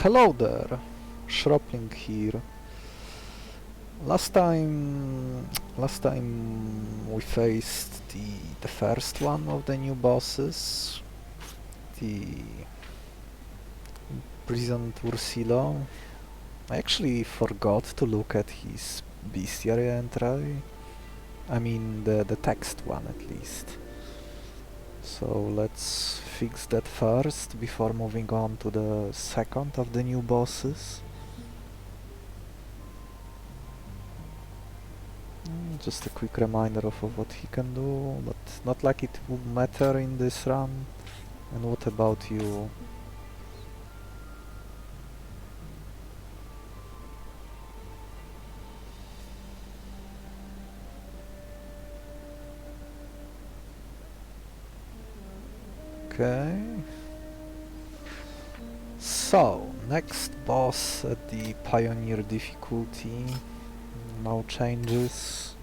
Hello there, Shropling here. Last time we faced the first one of the new bosses, the imprisoned Ursilo. I actually forgot to look at his Bestiary entry. I mean the text one at least. So let's fix that first before moving on to the second of the new bosses. Just a quick reminder of what he can do, but not like it would matter in this run. And what about you? Okay. So, next boss at the Pioneer difficulty. No changes.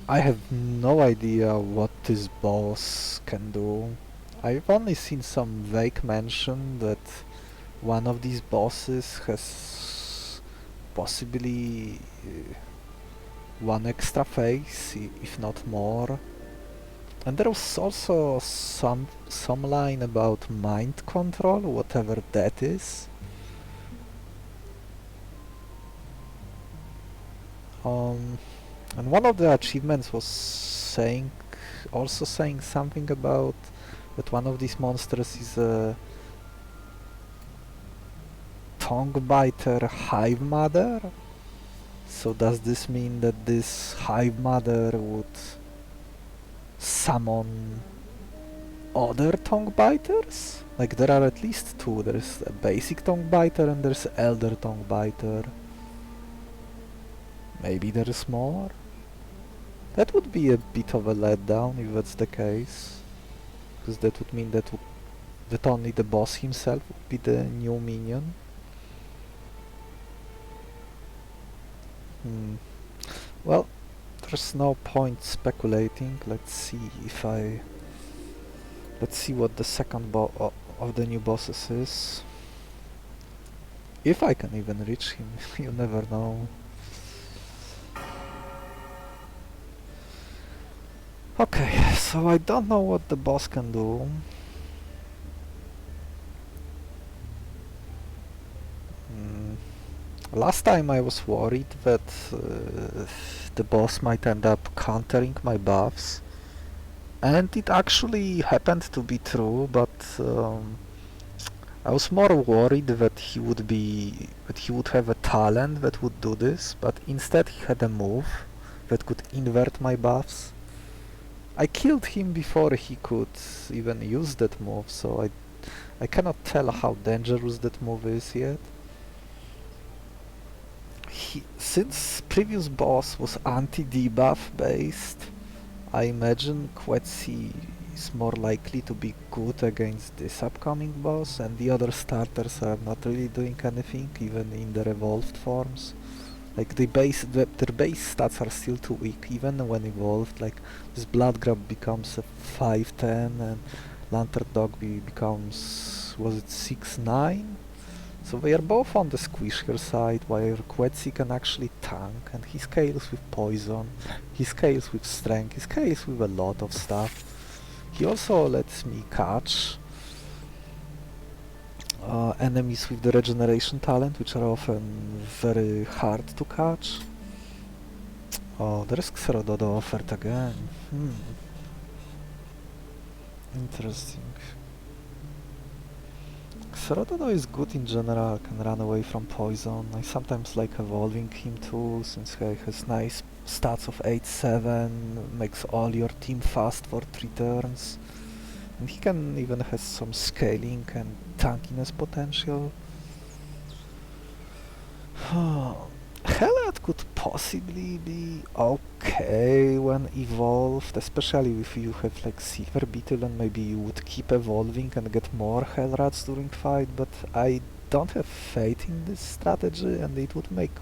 I have no idea what this boss can do. I've only seen some vague mention that one of these bosses has possibly one extra phase, if not more. And there was also some line about mind control, whatever that is. And one of the achievements was also saying something about that one of these monsters is a tongue biter hive mother. So does this mean that this hive mother would summon other tongue biters? Like there are at least two. There's a basic tongue biter and there's elder tongue biter. Maybe there's more? That would be a bit of a letdown if that's the case, because that would mean that only the boss himself would be the new minion. Well, there's no point speculating. Let's see what the second of the new bosses is. If I can even reach him, you never know. Okay, so I don't know what the boss can do. Last time I was worried that the boss might end up countering my buffs, and it actually happened to be true, but I was more worried that he would have a talent that would do this, but instead he had a move that could invert my buffs. I killed him before he could even use that move, so I cannot tell how dangerous that move is yet. Since previous boss was anti-debuff based, I imagine Quetzy is more likely to be good against this upcoming boss, and the other starters are not really doing anything, even in their evolved forms. Like their base stats are still too weak, even when evolved. Like this Blood Grab becomes a 5-10 and Lantern Dog becomes, was it 6-9? So they are both on the squishier side, while Quetzy can actually tank, and he scales with poison, he scales with strength, he scales with a lot of stuff. He also lets me catch enemies with the regeneration talent, which are often very hard to catch. Oh, there's Xerododo offered again. Interesting. Xerododo is good in general, can run away from poison. I sometimes like evolving him too, since he has nice stats of 8-7, makes all your team fast for 3 turns. And he can even has some scaling and tankiness potential. Helad could possibly be okay when evolved, especially if you have like Silver Beetle and maybe you would keep evolving and get more Hellrats during fight, but I don't have faith in this strategy and it would make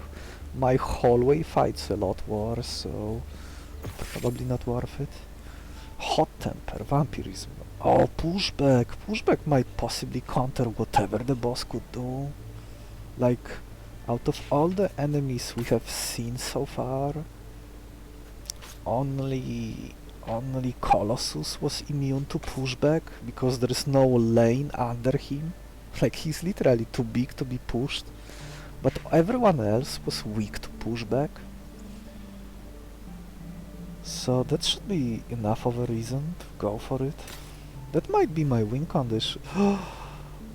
my hallway fights a lot worse, so probably not worth it. Hot Temper, Vampirism. Oh, pushback! Pushback might possibly counter whatever the boss could do. Like, out of all the enemies we have seen so far, only only Colossus was immune to pushback because there is no lane under him. Like, he's literally too big to be pushed. But everyone else was weak to pushback. So that should be enough of a reason to go for it. That might be my win condition.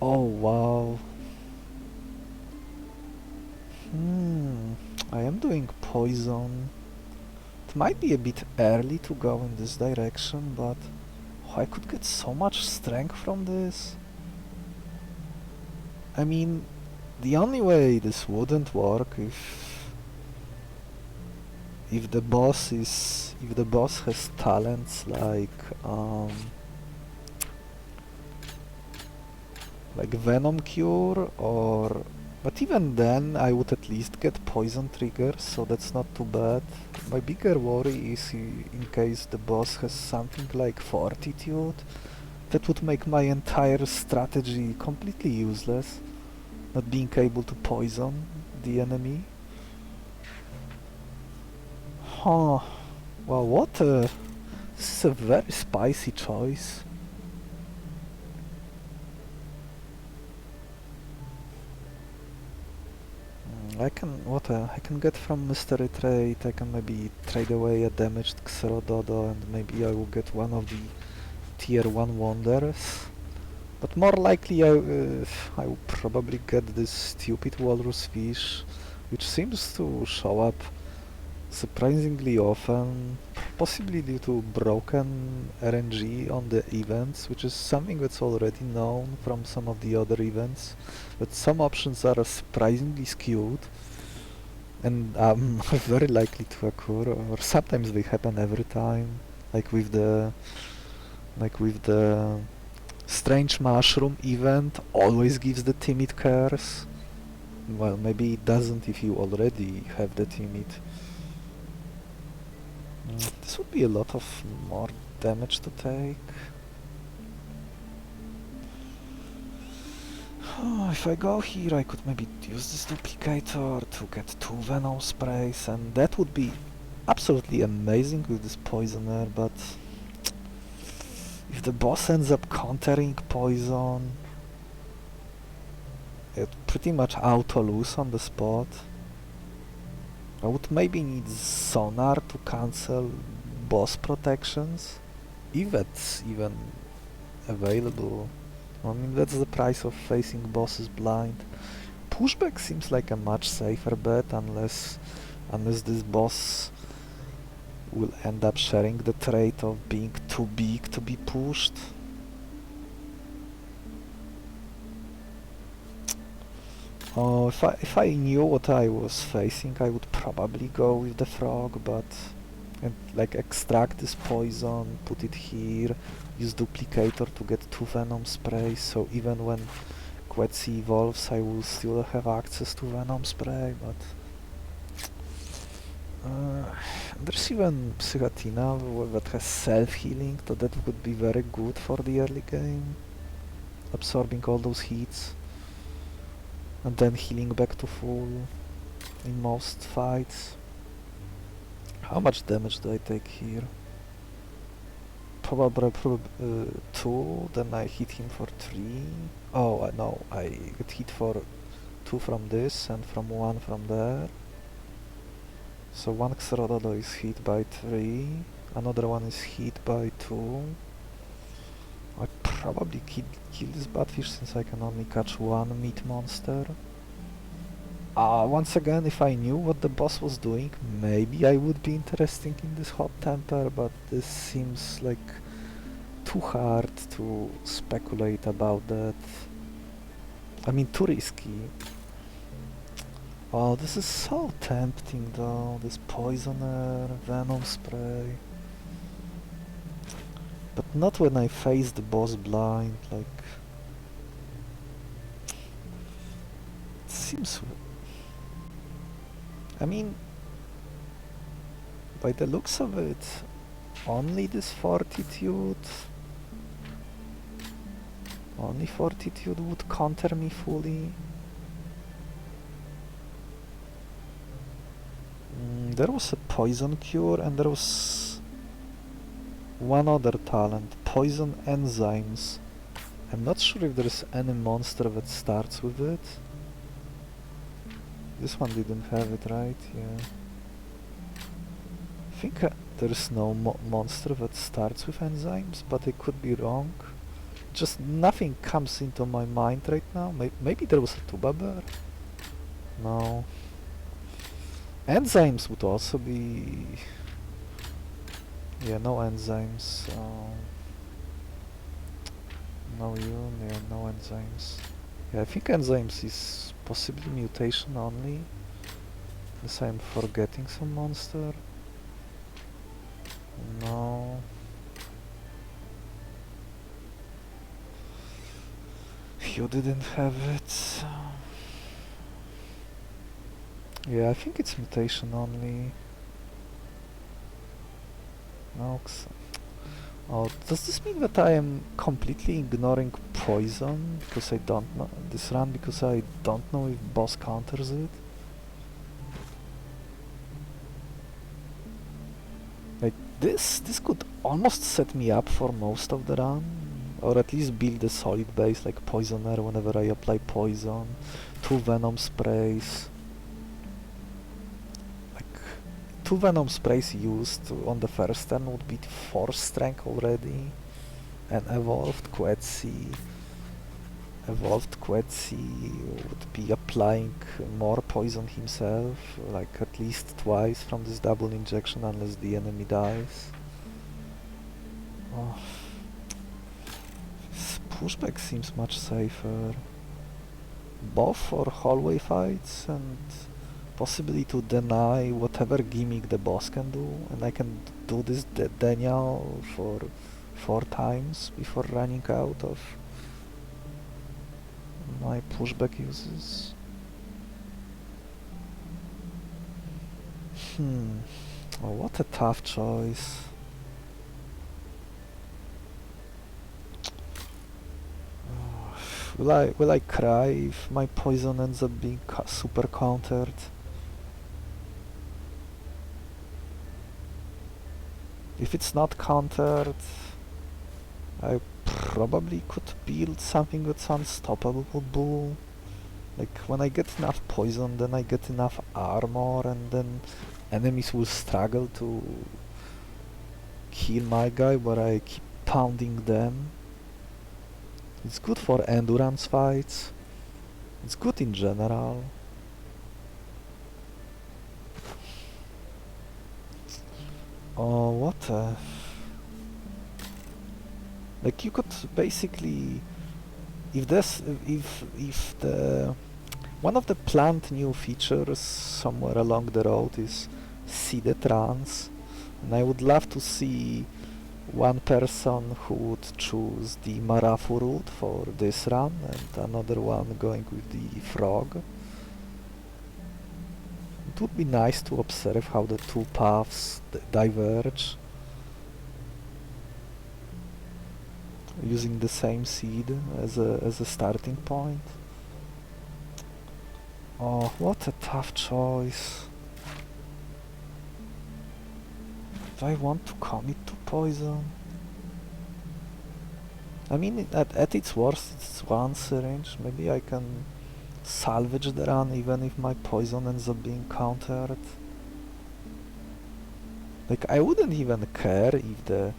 Oh wow. I am doing poison. It might be a bit early to go in this direction, but I could get so much strength from this. I mean, the only way this wouldn't work if the boss has talents like Venom cure, or but even then I would at least get poison triggers, so that's not too bad. My bigger worry is in case the boss has something like fortitude. That would make my entire strategy completely useless, not being able to poison the enemy. Huh. Well, what a... This is a very spicy choice. I can get from mystery trade. I can maybe trade away a damaged Xerododo and maybe I will get one of the tier 1 wonders. But more likely I will probably get this stupid walrus fish, which seems to show up surprisingly often, possibly due to broken RNG on the events, which is something that's already known from some of the other events, but some options are surprisingly skewed and very likely to occur, or sometimes they happen every time, like with the Strange Mushroom event always gives the timid curse. Well, maybe it doesn't if you already have the timid. This would be a lot of more damage to take. If I go here, I could maybe use this duplicator to get 2 Venom sprays, and that would be absolutely amazing with this poisoner, but if the boss ends up countering poison, it pretty much auto-lose on the spot. I would maybe need sonar to cancel boss protections, if that's even available. I mean, that's the price of facing bosses blind. Pushback seems like a much safer bet unless this boss will end up sharing the trait of being too big to be pushed. Oh, if I knew what I was facing, I would probably go with the frog, and like extract this poison, put it here, use duplicator to get 2 venom sprays, so even when Quetzy evolves I will still have access to venom spray, but there's even Psychotina that has self-healing, so that would be very good for the early game, absorbing all those hits and then healing back to full in most fights. How much damage do I take here? Probably 2, then I hit him for 3. Oh, no, I get hit for 2 from this and from 1 from there. So one Xerododo is hit by 3, another one is hit by 2. I probably kill this badfish since I can only catch 1 meat monster. Once again, if I knew what the boss was doing, maybe I would be interested in this hot temper, but this seems like too hard to speculate about that. I mean, too risky. Oh, this is so tempting though, this poisoner, venom spray. But not when I face the boss blind, like... It seems... I mean, by the looks of it, only this fortitude Only Fortitude would counter me fully. There was a poison cure and there was one other talent, poison enzymes. I'm not sure if there's any monster that starts with it. This one didn't have it, right? Yeah. I think there's no monster that starts with enzymes, but I could be wrong. Just nothing comes into my mind right now. Maybe there was a tuba bear? No. Enzymes would also be... Yeah, no enzymes. No ion, yeah, no enzymes. Yeah, I think enzymes is possibly mutation only. Unless I'm forgetting some monster. No. You didn't have it. Yeah, I think it's mutation only. Nox. Oh, does this mean that I am completely ignoring poison because I don't know this run because I don't know if boss counters it? Like this could almost set me up for most of the run, or at least build a solid base like poisoner whenever I apply poison, 2 venom sprays. Like 2 venom sprays used on the first turn would be 4 strength already, and evolved Quetzi would be applying more poison himself, like at least twice from this double injection unless the enemy dies. Oh. Pushback seems much safer, both for hallway fights and possibly to deny whatever gimmick the boss can do, and I can do this Daniel for 4 times before running out of my pushback uses. Oh, what a tough choice. Will I cry if my poison ends up being super countered? If it's not countered, I probably could build something that's unstoppable. Like when I get enough poison, then I get enough armor, and then enemies will struggle to kill my guy, but I keep pounding them. It's good for endurance fights. It's good in general. Oh, what a... Like you could basically... If the... One of the planned new features somewhere along the road is seeded runs, and I would love to see one person who would choose the Marafu route for this run and another one going with the frog. It would be nice to observe how the 2 paths diverge using the same seed as a starting point. Oh, what a tough choice. Do I want to commit to poison? I mean, at its worst, it's 1 syringe. Maybe I can salvage the run even if my poison ends up being countered. Like, I wouldn't even care if the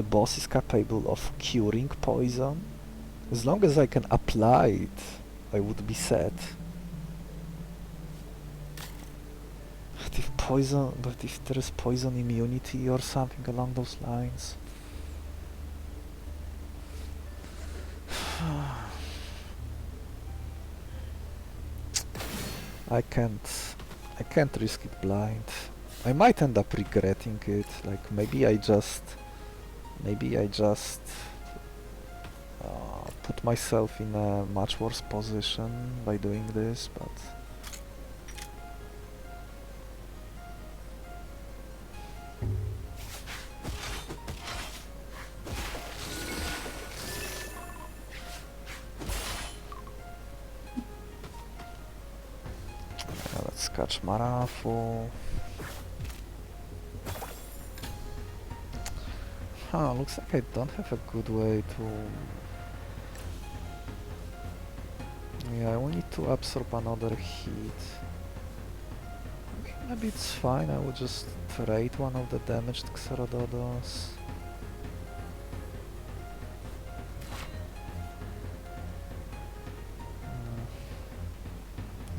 boss is capable of curing poison. As long as I can apply it, I would be set. But if there is poison immunity or something along those lines. I can't risk it blind. I might end up regretting it. Like maybe I just put myself in a much worse position by doing this, but Catch Marafu. Huh, looks like I don't have a good way to... Yeah, I will need to absorb another hit. Maybe it's fine, I will just trade one of the damaged Xerododos.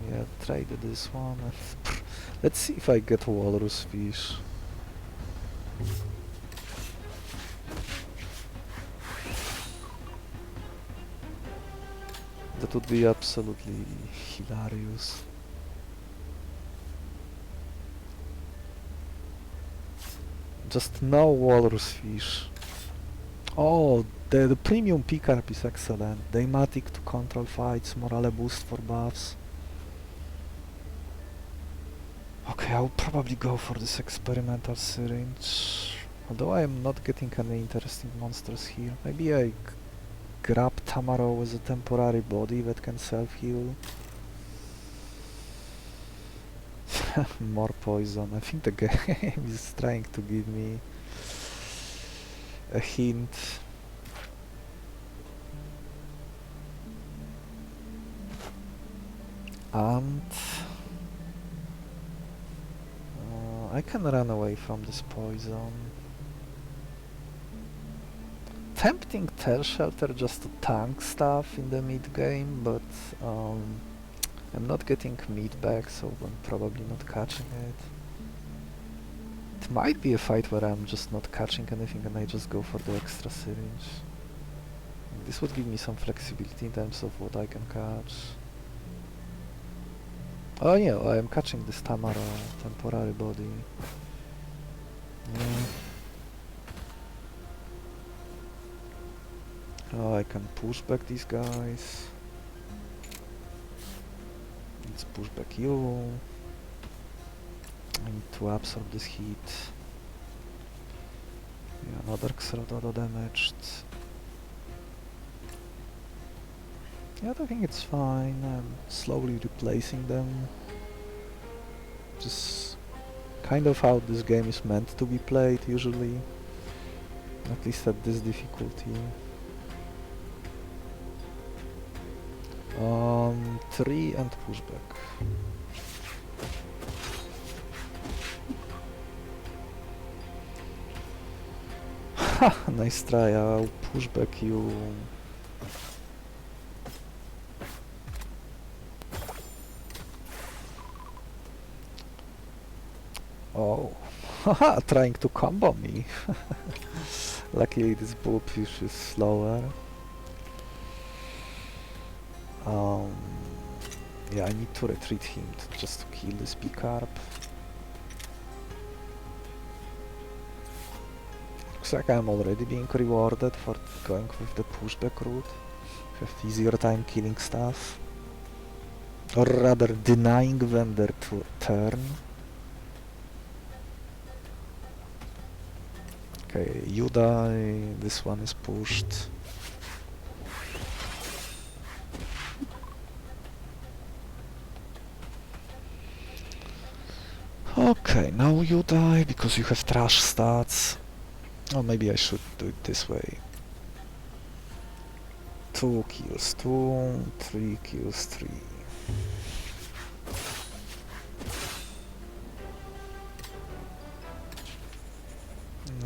Yeah, trade this one. Let's see if I get Walrus Fish. That would be absolutely hilarious. Just no Walrus Fish. Oh, the premium pickup is excellent. Daymatic to control fights, morale boost for buffs. Okay, I'll probably go for this experimental syringe. Although I am not getting any interesting monsters here. Maybe I grab Tamaro as a temporary body that can self-heal. More poison. I think the game is trying to give me a hint. And I can run away from this poison. Tempting Tail Shelter just to tank stuff in the mid-game, but I'm not getting meat back, so I'm probably not catching it. It might be a fight where I'm just not catching anything and I just go for the extra syringe. This would give me some flexibility in terms of what I can catch. Oh yeah, I am catching this Tamara temporary body. Yeah. Oh, I can push back these guys. Let's push back you. I need to absorb this heat. Yeah, another Xerododo damaged. Yeah, I think it's fine. I'm slowly replacing them. Just kind of how this game is meant to be played usually. At least at this difficulty. 3 and pushback. Ha! Nice try, I'll push back you. Oh, haha! Trying to combo me. Luckily this Bullfish is slower. Yeah, I need to retreat him just to kill this P-Carp. Looks like I'm already being rewarded for going with the pushback route. Have easier time killing stuff. Or rather denying them their turn. Okay, you die, this one is pushed. Okay, now you die because you have trash stats. Or maybe I should do it this way. 2 kills 2, 3 kills 3.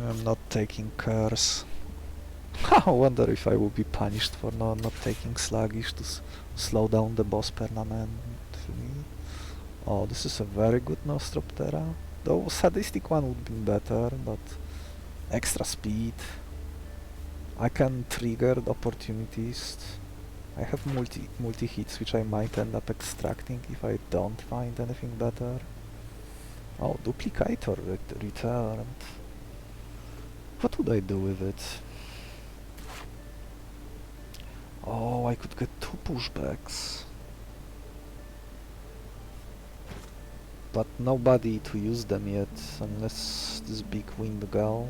I'm not taking curse. I wonder if I will be punished for not taking sluggish to slow down the boss permanently. Oh, this is a very good Nostroptera. Though sadistic one would be better, but extra speed. I can trigger the opportunities. I have multi hits which I might end up extracting if I don't find anything better. Oh, duplicator returned. What would I do with it? Oh, I could get 2 pushbacks. But nobody to use them yet, unless this big winged girl.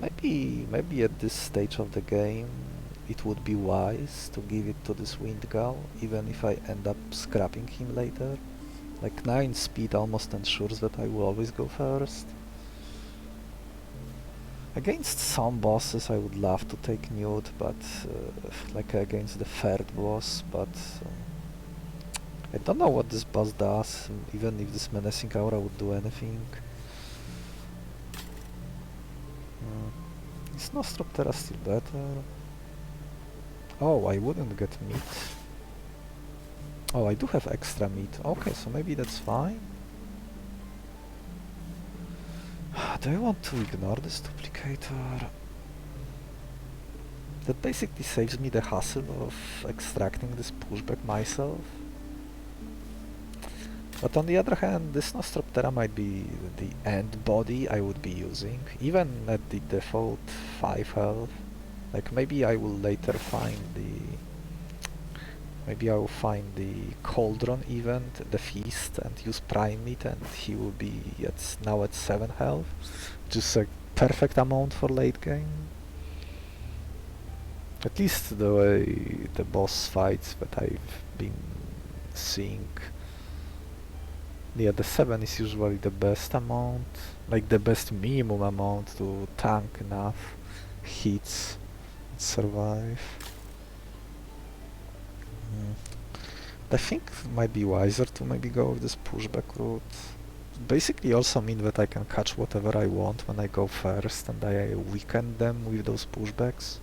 Maybe at this stage of the game, it would be wise to give it to this wind gull, even if I end up scrapping him later. Like 9 speed almost ensures that I will always go first. Against some bosses I would love to take Newt, but like against the third boss, but I don't know what this boss does, even if this menacing aura would do anything. Is Nostroptera still better? Oh, I wouldn't get meat. Oh, I do have extra meat. Okay, so maybe that's fine. Do I want to ignore this duplicator? That basically saves me the hassle of extracting this pushback myself. But on the other hand, this Nostroptera might be the end body I would be using, even at the default 5 health. Like maybe I will later find the... Maybe I will find the Cauldron event, the Feast, and use Prime Meat, and he will be now at 7 health. Just a perfect amount for late game. At least the way the boss fights that I've been seeing. Yeah, the 7 is usually the best amount, like the best minimum amount to tank enough hits and survive. I think it might be wiser to maybe go with this pushback route. Basically also mean that I can catch whatever I want when I go first and I weaken them with those pushbacks.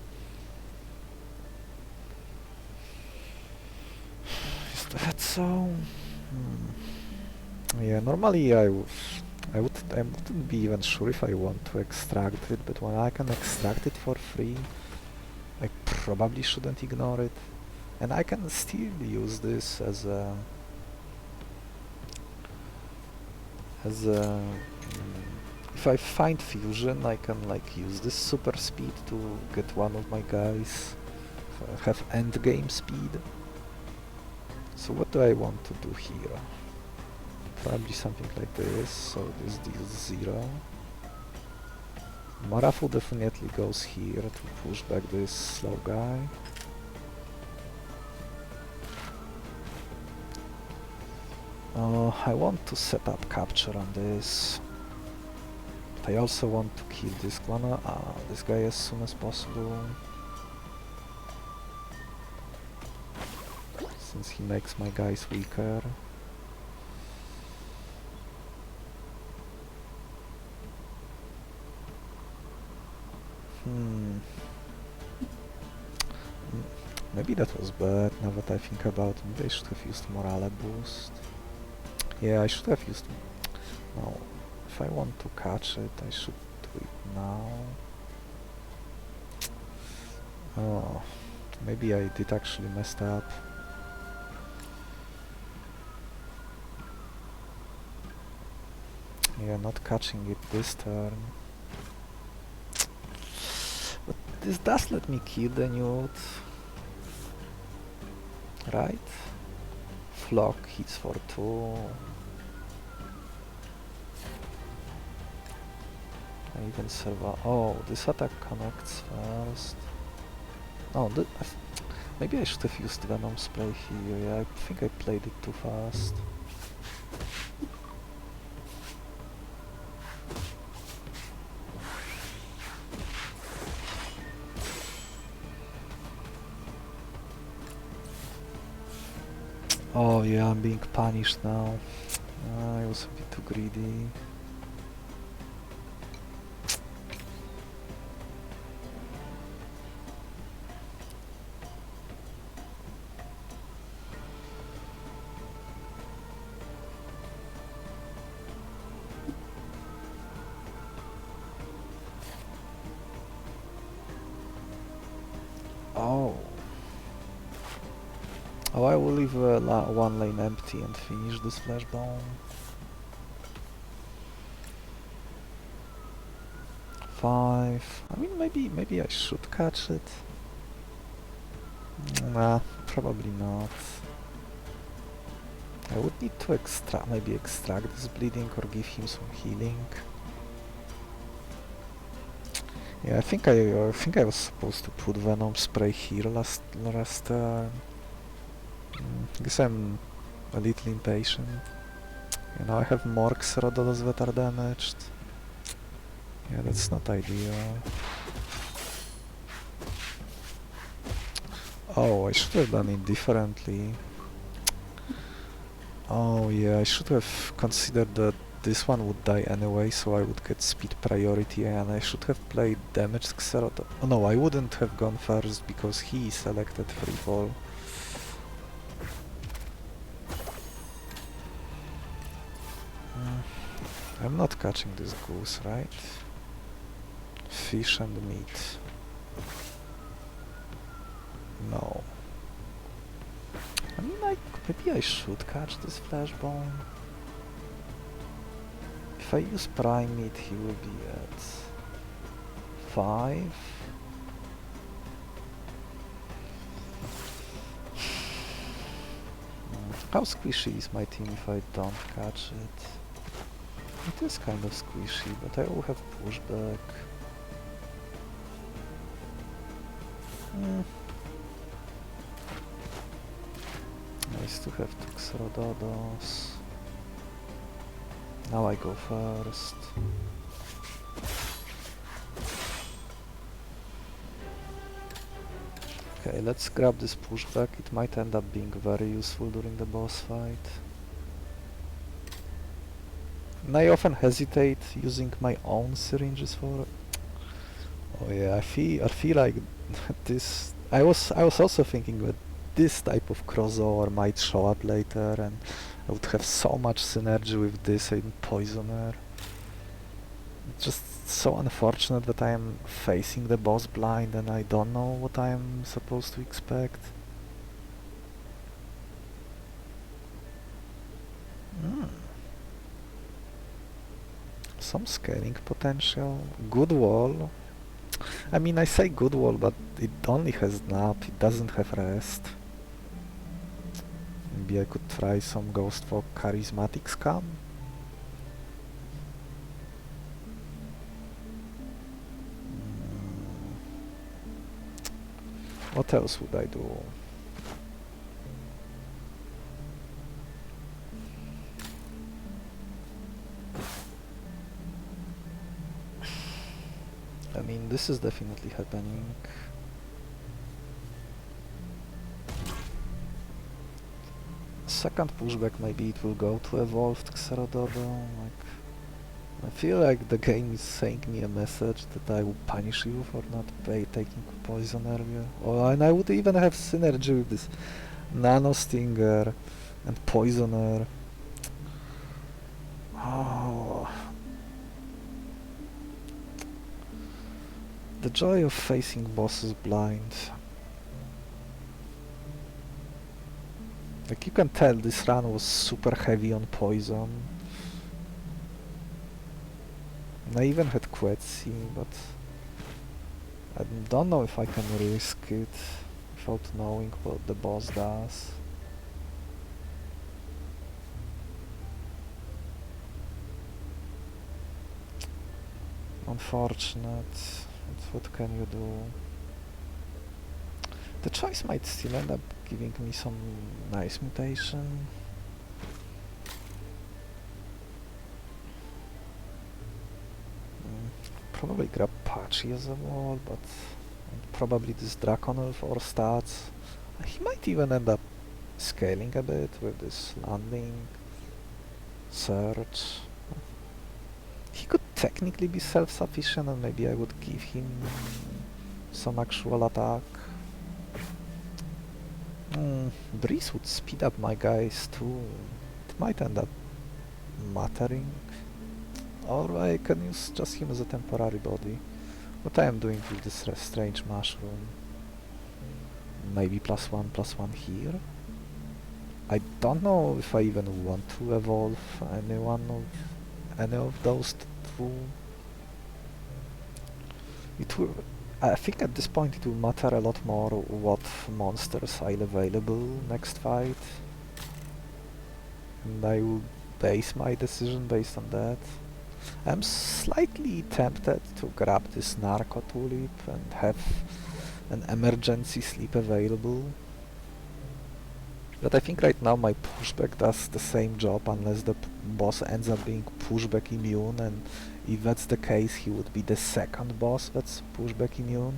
Is that so? Yeah, normally I wouldn't be even sure if I want to extract it, but when I can extract it for free, I probably shouldn't ignore it. And I can still use this as a... if I find fusion, I can like use this super speed to get one of my guys, have endgame speed. So what do I want to do here? Probably something like this, so this deals 0. Marafu definitely goes here to push back this slow guy. I want to set up capture on this, but I also want to kill this guy as soon as possible, since he makes my guys weaker. Maybe that was bad, now that I think about it. Maybe I should have used morale boost. Yeah, I should have used... No, if I want to catch it, I should do it now. Oh, maybe I did actually messed up. Yeah, not catching it this turn. But this does let me kill the newt. Right? Flock hits for 2. I even survive. Oh, this attack connects first. Oh, maybe I should have used Venom spray here. Yeah, I think I played it too fast. Oh yeah, I'm being punished now. I was a bit too greedy. Oh. Oh, I will leave one lane empty and finish this flash bomb. 5. I mean, maybe I should catch it. Nah, probably not. I would need to maybe extract this bleeding or give him some healing. Yeah, I think I was supposed to put Venom spray here last time. Guess I'm a little impatient. You know, I have more Xerodolos that are damaged. Yeah, that's not ideal. Oh, I should have done it differently. Oh yeah, I should have considered that this one would die anyway, so I would get speed priority, and I should have played damaged Xerodolos. Oh no, I wouldn't have gone first because he selected freefall. I'm not catching this goose, right? Fish and meat. No. I mean, maybe I should catch this flashbone. If I use prime meat, he will be at 5. How squishy is my team if I don't catch it? It is kind of squishy, but I will have pushback. Nice to have Xerodolos. Now I go first. Okay, let's grab this pushback. It might end up being very useful during the boss fight. And I often hesitate using my own syringes for... Oh yeah, I feel like this... I was also thinking that this type of crossover might show up later, and I would have so much synergy with this in Poisoner. It's just so unfortunate that I am facing the boss blind and I don't know what I am supposed to expect. Some scaling potential. Good wall. I mean, I say good wall, but it only has nap, it doesn't have rest. Maybe I could try some Ghost for charismatic scam. What else would I do? I mean, this is definitely happening. Second pushback, maybe it will go to evolved Xerododo. I feel like the game is saying me a message that I will punish you for not taking poison earlier. Oh, and I would even have synergy with this Nanostinger and Poisoner. Oh. The joy of facing bosses blind. Like, you can tell this run was super heavy on poison. And I even had Quetzarion, but I don't know if I can risk it without knowing what the boss does. Unfortunate. But what can you do? The choice might still end up giving me some nice mutation. Probably grab Patchy as a wall, but probably this Draconel for stats. He might even end up scaling a bit with this landing, search. He could technically be self-sufficient, and maybe I would give him some actual attack. Breeze would speed up my guys too. It might end up mattering. Or I can use just him as a temporary body. What I am doing with this strange mushroom. Maybe +1/+1 here. I don't know if I even want to evolve any of those two. It will, I think at this point it will matter a lot more what monsters I'll available next fight. And I will base my decision based on that. I'm slightly tempted to grab this Narco Tulip and have an emergency sleep available. But I think right now my pushback does the same job unless the boss ends up being pushback immune, and if that's the case he would be the second boss that's pushback immune.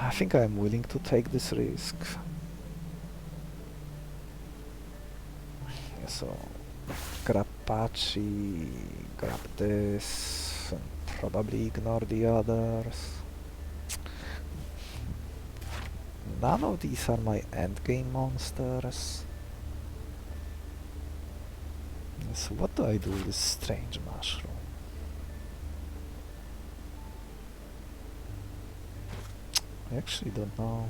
I think I'm willing to take this risk. Yeah, so grab Pachi, grab this, and probably ignore the others. None of these are my endgame monsters. So what do I do with this strange mushroom? I actually don't know.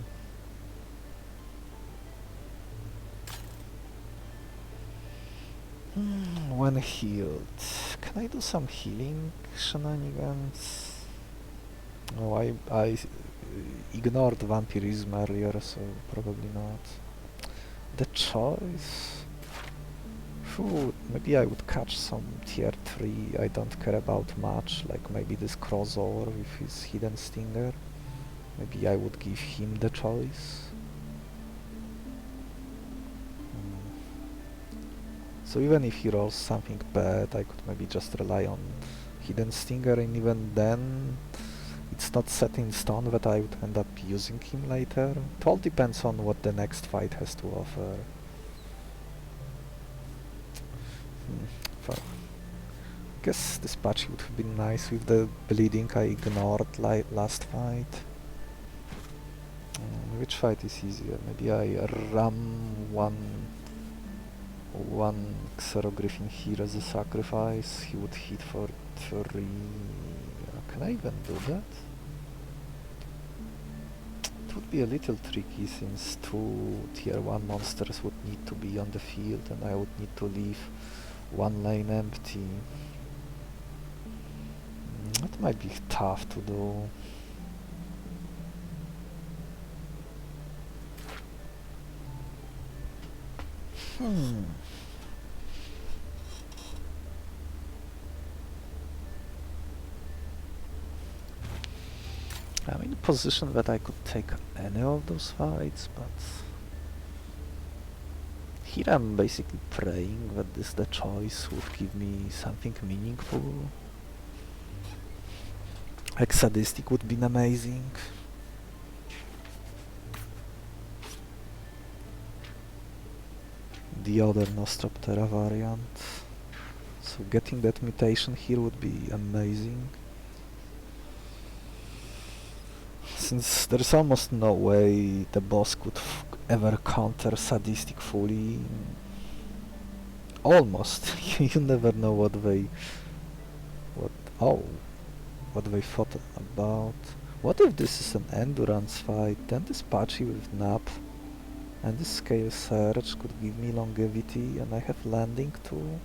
When healed, can I do some healing shenanigans? Oh, I ignored vampirism earlier, so probably not. The choice? Phew, maybe I would catch some tier 3 I don't care about much, like maybe this crossover with his hidden stinger. Maybe I would give him the choice. So even if he rolls something bad, I could maybe just rely on hidden stinger, and even then it's not set in stone that I would end up using him later. It all depends on what the next fight has to offer. I guess this patch would have been nice with the bleeding I ignored last fight. Which fight is easier? Maybe I ram one Xerogriffin here as a sacrifice. He would hit for 3. Can I even do that? It would be a little tricky since 2 tier 1 monsters would need to be on the field and I would need to leave one lane empty. That might be tough to do. I'm in a position that I could take any of those fights, but here I'm basically praying that the choice would give me something meaningful. Like Sadistic would be amazing. The other Nostroptera variant. So getting that mutation here would be amazing. Since there's almost no way the boss could ever counter Sadistic fully. Almost. You never know what they thought about. What if this is an endurance fight? Then this Pachi with Nap and this Scale Surge could give me longevity, and I have landing to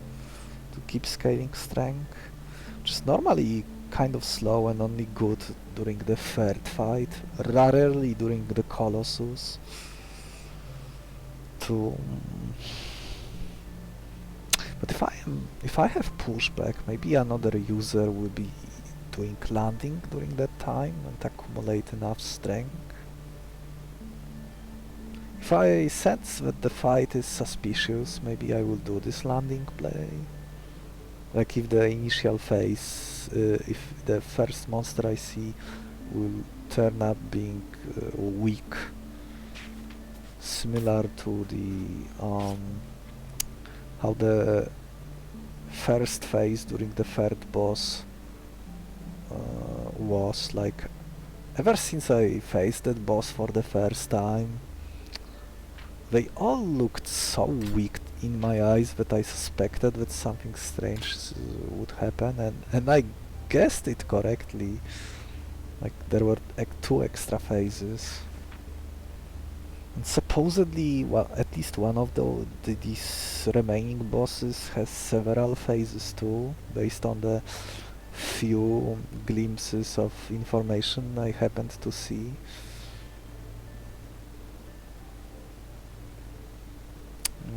keep scaling strength, which is normally kind of slow and only good during the third fight, rarely during the Colossus. But if I have pushback, maybe another user will be doing landing during that time and accumulate enough strength. If I sense that the fight is suspicious, maybe I will do this landing play. Like if the initial phase, if the first monster I see will turn up being weak, similar to the how the first phase during the third boss was. Like, ever since I faced that boss for the first time, they all looked so weak in my eyes that I suspected that something strange would happen, and I guessed it correctly. Like, there were 2 extra phases. And supposedly, well, at least one of these remaining bosses has several phases too, based on the few glimpses of information I happened to see.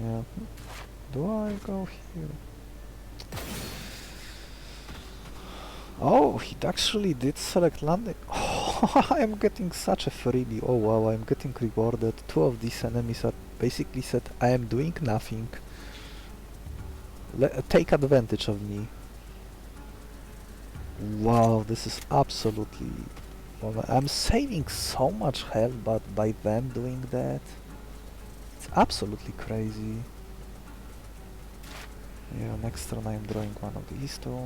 Yeah. Do I go here? Oh, it actually did select landing. Oh, I am getting such a freebie. Oh wow, I am getting rewarded. Two of these enemies are basically said I am doing nothing. Take advantage of me. Wow, this is absolutely... Well, I'm saving so much health, but by them doing that, it's absolutely crazy. Yeah, next turn I'm drawing one of these two.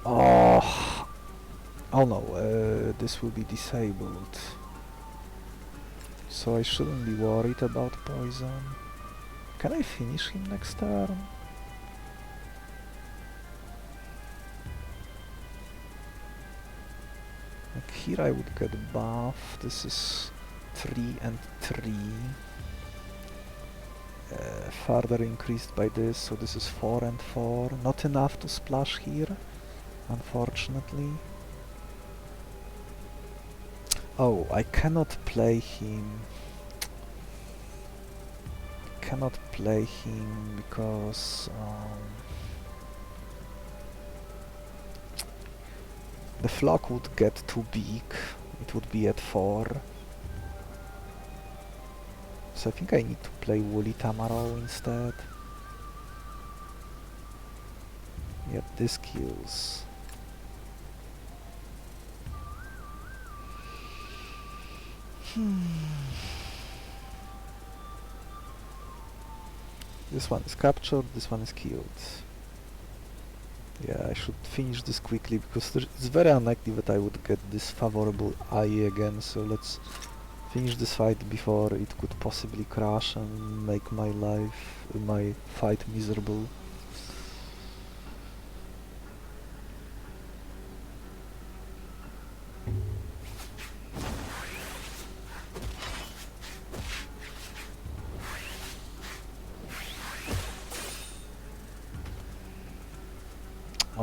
Oh, oh no, this will be disabled. So I shouldn't be worried about poison. Can I finish him next turn? Like here I would get buff. This is 3 and 3. Further increased by this, so this is 4 and 4. Not enough to splash here, unfortunately. Oh, I cannot play him. Cannot play him because the flock would get too big. It would be at 4. So I think I need to play Woolly Tamaro instead. Yep, this kills. This one is captured, this one is killed. Yeah, I should finish this quickly because it's very unlikely that I would get this favorable eye again, so let's finish this fight before it could possibly crash and make my fight miserable.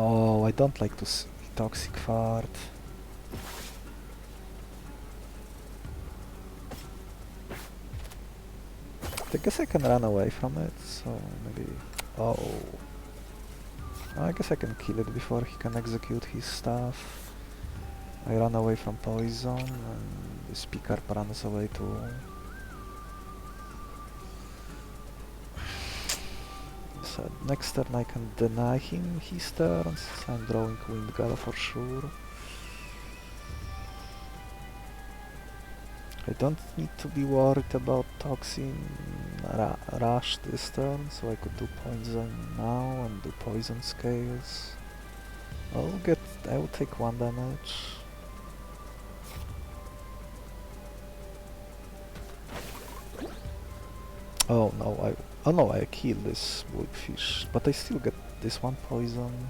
Oh, I don't like to see toxic fart. I guess I can run away from it, so maybe... Oh. I guess I can kill it before he can execute his stuff. I run away from poison, and this Picard runs away too. So next turn I can deny him his turns, I'm drawing Wind Gala for sure. I don't need to be worried about Toxin Rush this turn, so I could do Poison now and do Poison Scales. I will take 1 damage. Oh no, I killed this Wolffish, but I still get this 1 poison.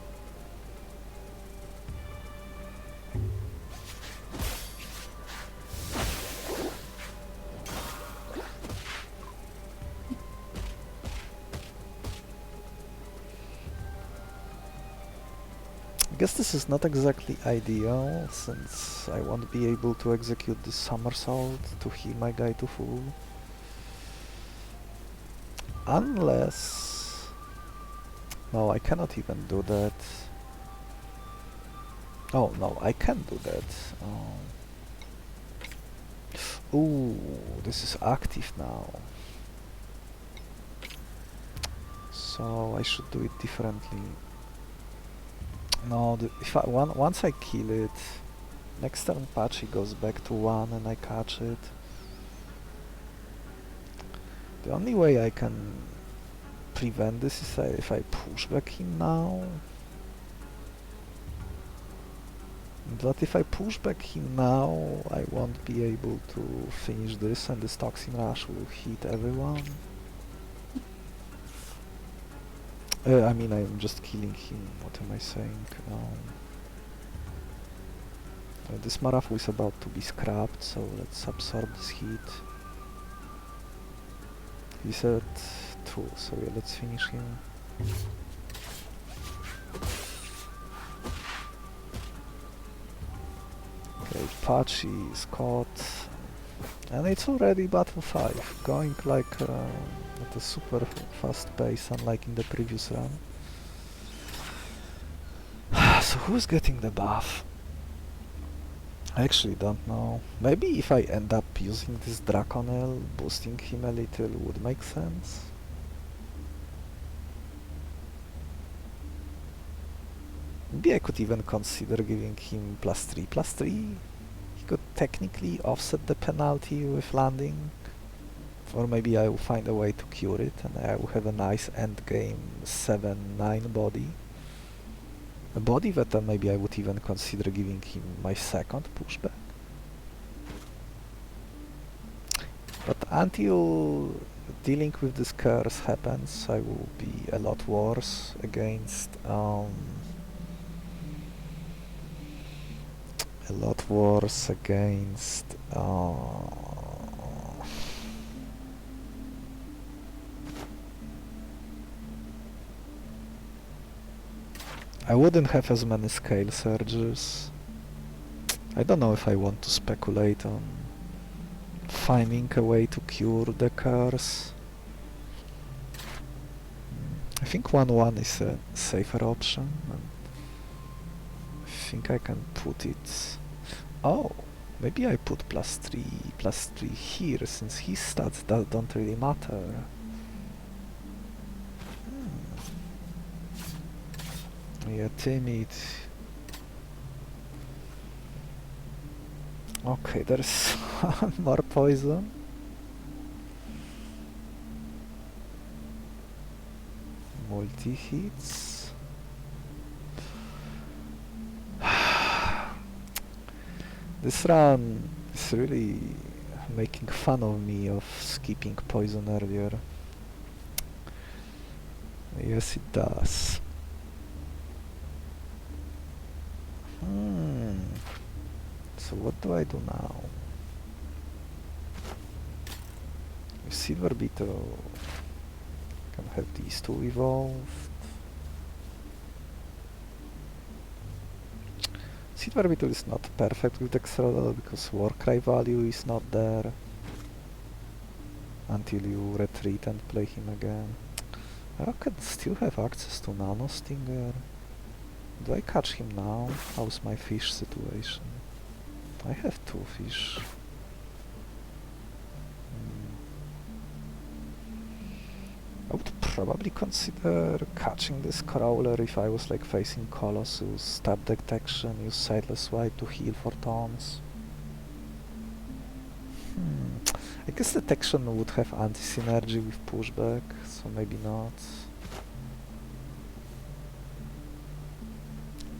I guess this is not exactly ideal, since I won't be able to execute this somersault to heal my guy to full. Unless... No, I cannot even do that. Oh no, I can do that. Ooh, this is active now. So I should do it differently. No, once I kill it, next turn Patchy goes back to 1 and I catch it. The only way I can prevent this is if I push back him now. But if I push back him now, I won't be able to finish this and this Toxin Rush will hit everyone. I mean, I'm just killing him, what am I saying? This Marafu is about to be scrapped, so let's absorb this heat. He's at 2, so yeah, let's finish him. Apache is caught, and it's already battle 5, going like at a super fast pace, unlike in the previous run. So who's getting the buff? I actually don't know. Maybe if I end up using this Draconel, boosting him a little would make sense. Maybe I could even consider giving him +3/+3. He could technically offset the penalty with landing. Or maybe I will find a way to cure it and I will have a nice endgame 7/9 body. A body that maybe I would even consider giving him my second pushback. But until dealing with this curse happens, I will be a lot worse against I wouldn't have as many scale surges. I don't know if I want to speculate on finding a way to cure the curse. I think 1/1 is a safer option. And I think I can put it... Oh! Maybe I put +3/+3 here, since his stats don't really matter. Yeah, timid. Okay, there's more poison. Multi-hits. This run is really making fun of me of skipping poison earlier. Yes, it does. So what do I do now? With Silver Beetle, can have these two evolved. Silver Beetle is not perfect with Decktamer because Warcry value is not there until you retreat and play him again. I could still have access to Nanostinger. Do I catch him now? How's my fish situation? I have 2 fish. I would probably consider catching this crawler if I was like facing Colossus, stab detection, use Sightless Wipe to heal for Thorns. I guess detection would have anti-synergy with pushback, so maybe not.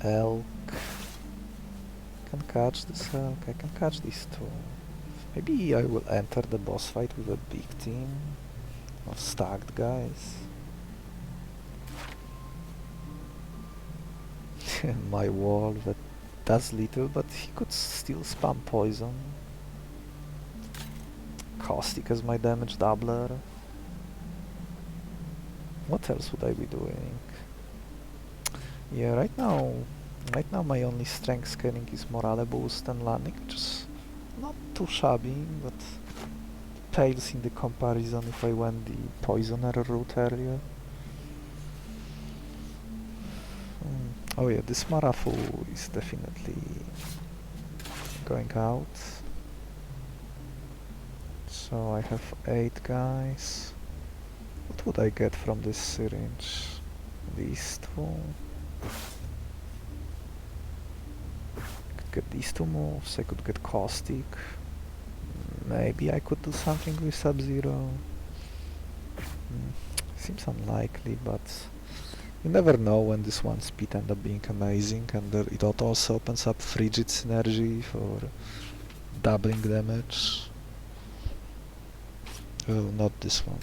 Elk. Can catch this elk, I can catch these 2. Maybe I will enter the boss fight with a big team of stacked guys. My wall that does little, but he could still spam poison. Caustic as my damage doubler. What else would I be doing? Yeah, right now my only strength scaling is morale boost and landing, which is not too shabby, but pales in the comparison if I went the poisoner route earlier. Oh yeah, this Marafu is definitely going out. So I have 8 guys. What would I get from this syringe? These 2. I could get these 2 moves, I could get Caustic. Maybe I could do something with Sub-Zero. Seems unlikely, but you never know when this one speed ends up being amazing, and it also opens up Frigid Synergy for doubling damage. Oh, not this one.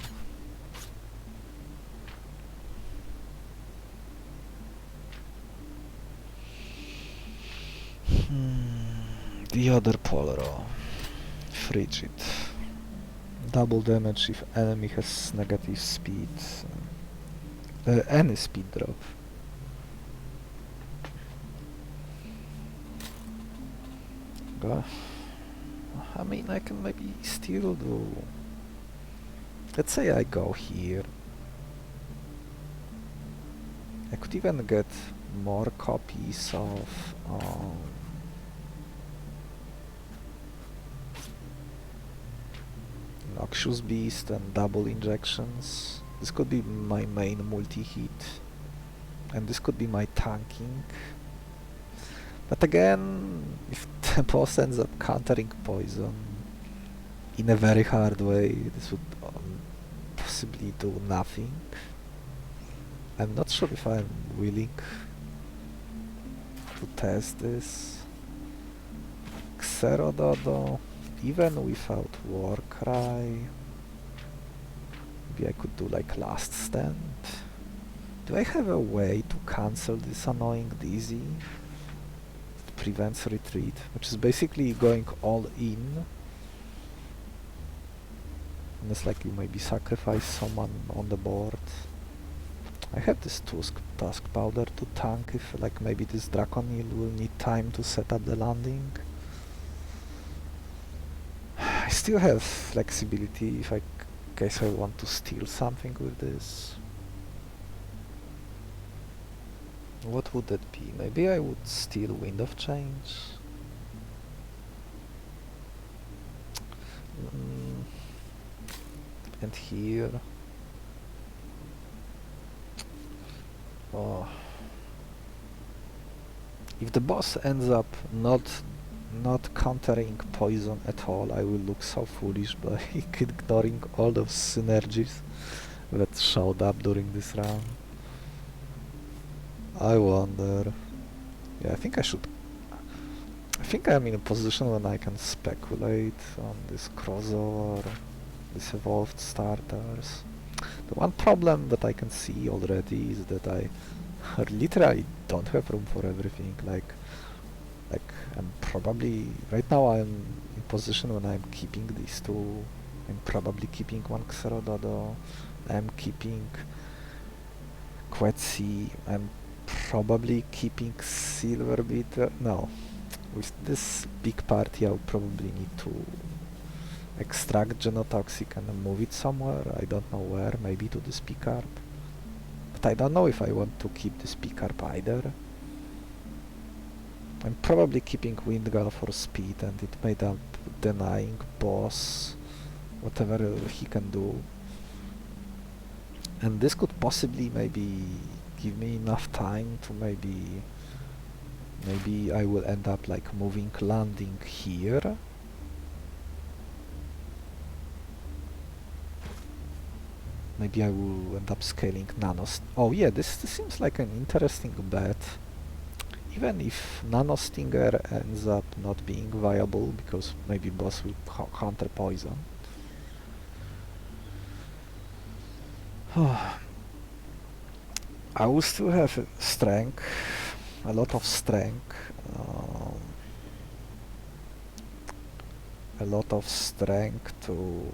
The other Polaro. Frigid. Double damage if enemy has negative speed. Any speed drop. go... I mean, I can maybe still do... Let's say I go here. I could even get more copies of... Noxious Beast and double injections. This could be my main multi-hit. And this could be my tanking. But again, if the boss ends up countering poison in a very hard way, this would possibly do nothing. I'm not sure if I'm willing to test this. Xerododo, even without Warcry. Maybe I could do like Last Stand. Do I have a way to cancel this annoying Dizzy? It prevents retreat, which is basically going all in. And it's like you maybe sacrifice someone on the board. I have this Tusk Powder to tank if like maybe this Draconil will need time to set up the landing. I still have flexibility if I case I want to steal something with this. What would that be? Maybe I would steal Wind of Change. And here... Oh. If the boss ends up not countering poison at all, I will look so foolish by ignoring all those synergies that showed up during this round. I wonder... Yeah, I think I should... I think I'm in a position when I can speculate on this crossover, these evolved starters. The one problem that I can see already is that I literally don't have room for everything. Like I'm probably... Right now I'm in position when I'm keeping these two. I'm probably keeping one Xerododo. I'm keeping Quetzi. I'm probably keeping Silver Beetle. No. With this big party I'll probably need to extract Genotoxic and move it somewhere. I don't know where, maybe to this Picarp. But I don't know if I want to keep this Picarp either. I'm probably keeping Windgull for speed, and it made up denying boss whatever he can do. And this could possibly maybe give me enough time to maybe I will end up like moving landing here. Maybe I will end up scaling Nanost. Oh yeah, this seems like an interesting bet. Even if Nanostinger ends up not being viable, because maybe boss will counter poison. I will still have strength, a lot of strength. A lot of strength to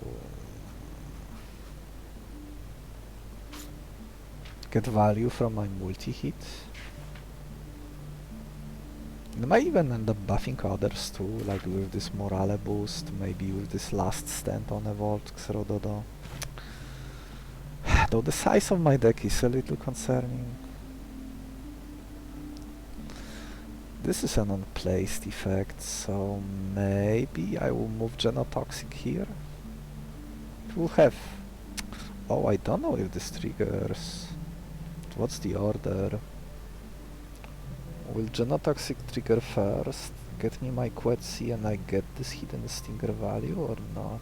get value from my multi-hit. I might even end up buffing others too, like with this morale boost, maybe with this Last Stand on Evolved Xerododo. Though the size of my deck is a little concerning. This is an unplaced effect, so maybe I will move Genotoxic here. It will have... Oh, I don't know if this triggers... What's the order? Will Genotoxic trigger first, get me my Quetzi and I get this hidden stinger value or not?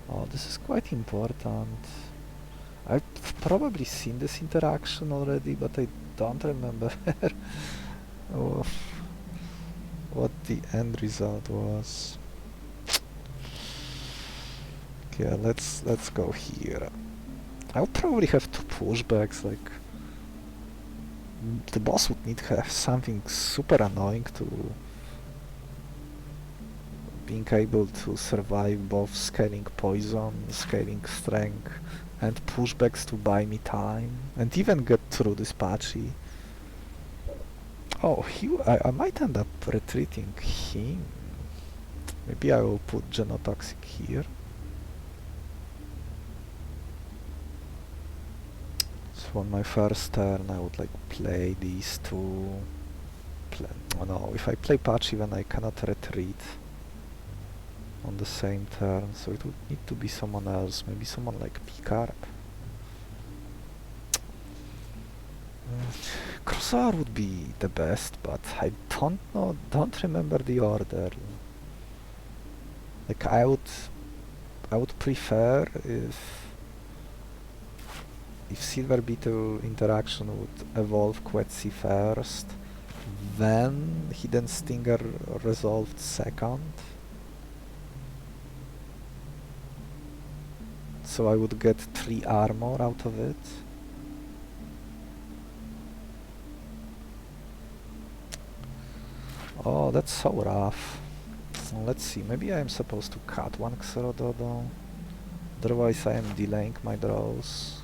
Oh, this is quite important. I've probably seen this interaction already, but I don't remember oh, what the end result was. Okay, let's go here. I'll probably have two pushbacks, like... The boss would need to have something super annoying to... being able to survive both scaling poison, scaling strength, and pushbacks to buy me time, and even get through this patchy. Oh, I might end up retreating him. Maybe I will put Genotoxic here. So on my first turn I would like play these two. Oh no, if I play Patchy then I cannot retreat on the same turn, so it would need to be someone else, maybe someone like Picard. Crossover would be the best, but I don't remember the order. Like I would prefer if Silver Beetle interaction would evolve Quetzy first, then Hidden Stinger resolved second. So I would get 3 armor out of it. Oh, that's so rough. Let's see, maybe I am supposed to cut one Xerododo. Otherwise I am delaying my draws.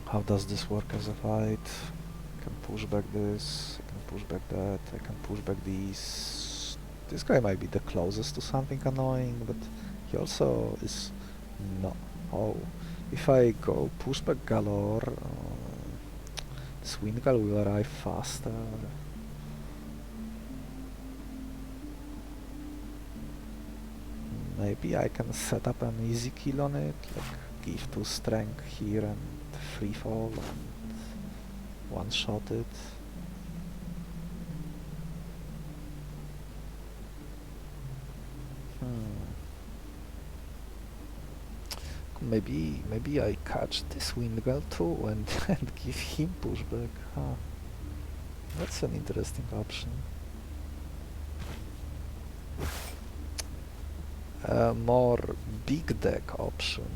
How does this work as a fight? I can push back this, I can push back that, I can push back these. This guy might be the closest to something annoying, but he also is no. Oh, if I go pushback galore, Swingal will arrive faster. Maybe I can set up an easy kill on it, like give 2 strength here and free fall and one shot it. Maybe I catch this Windgall too and give him pushback. Huh. That's an interesting option. A more big deck option.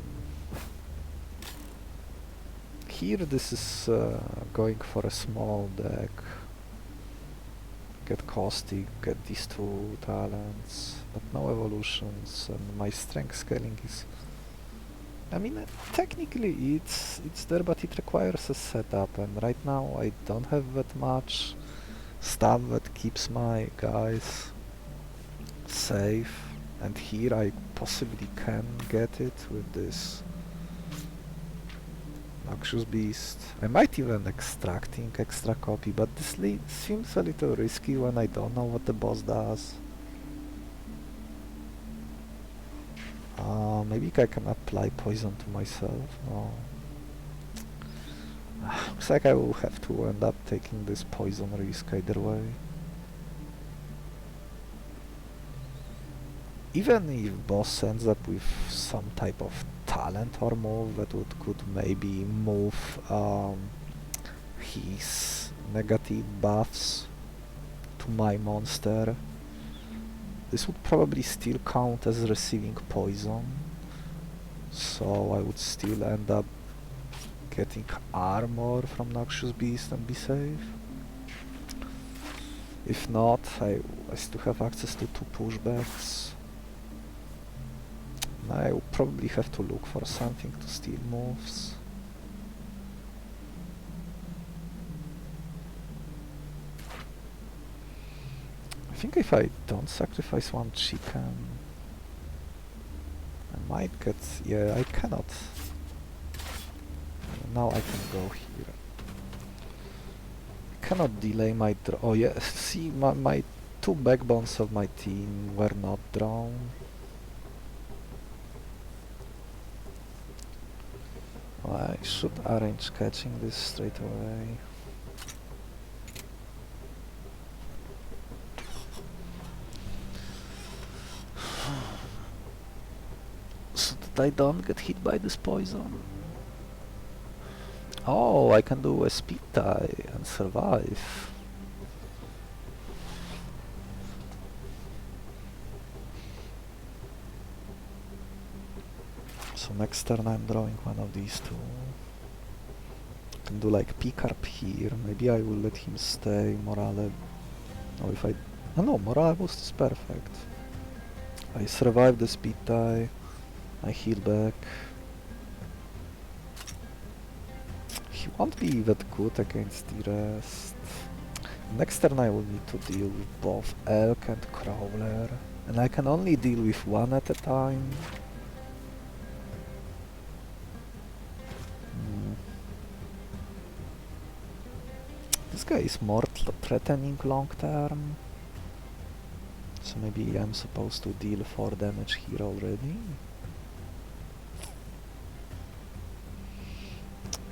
Here this is going for a small deck. Get Caustic, get these 2 talents, but no evolutions, and my strength scaling is... I mean, technically it's there, but it requires a setup, and right now I don't have that much stuff that keeps my guys safe, and here I possibly can get it with this Noxious Beast. I might even extracting extra copy, but this seems a little risky when I don't know what the boss does. Maybe I can apply poison to myself. No. Looks like I will have to end up taking this poison risk either way. Even if boss ends up with some type of talent or move that could maybe move his negative buffs to my monster, this would probably still count as receiving poison, so I would still end up getting armor from Noxious Beast and be safe. If not, I still have access to 2 pushbacks. I will probably have to look for something to steal moves. I think if I don't sacrifice 1 chicken, I might get... yeah, I cannot. Now I can go here. I cannot delay my draw. Oh yeah, see, my 2 backbones of my team were not drawn. I should arrange catching this straight away. So that I don't get hit by this poison. Oh, I can do a speed tie and survive. So next turn I'm drawing one of these 2. I can do like Picarp here, maybe I will let him stay, Morale... oh, if I... oh no, Morale boost is perfect. I survive the speed tie, I heal back. Won't be that good against the rest. Next turn I will need to deal with both Elk and Crawler, and I can only deal with one at a time. This guy is more threatening long term, so maybe I'm supposed to deal 4 damage here already.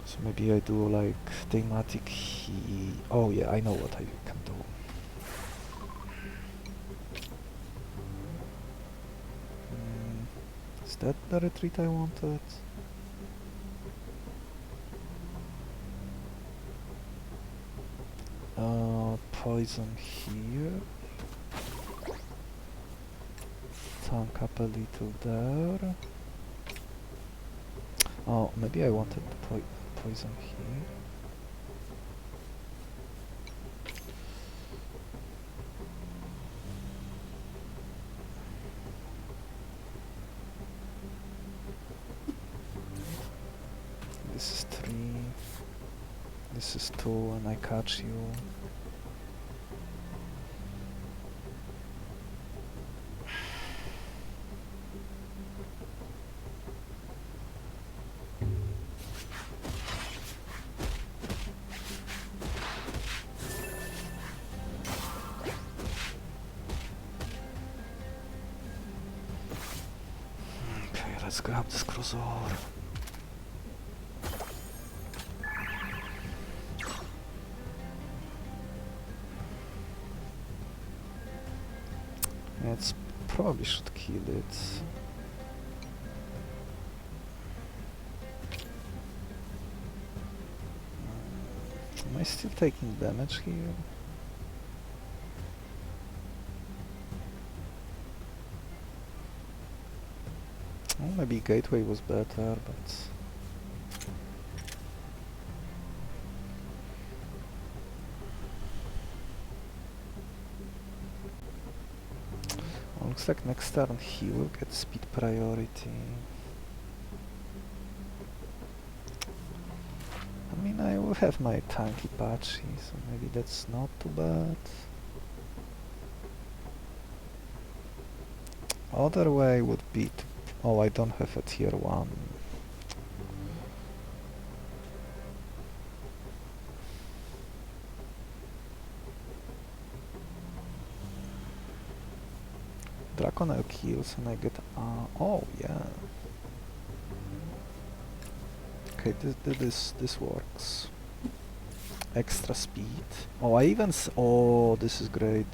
So maybe I do like thematic oh yeah, I know what I can do. Is that the retreat I wanted? Poison here. Tank up a little there. Oh, maybe I wanted the poison here. This is 3. This is 2, and I catch you. Okay, let's grab this crossover. It's probably should kill it. Am I still taking damage here? Oh, maybe Gateway was better, but... looks like next turn he will get speed priority. I mean, I will have my tanky patchy, so maybe that's not too bad. Other way would be to... oh, I don't have a tier 1. Draconel kills and I get... oh, yeah. Okay, this works. Extra speed. Oh, I even... oh, this is great.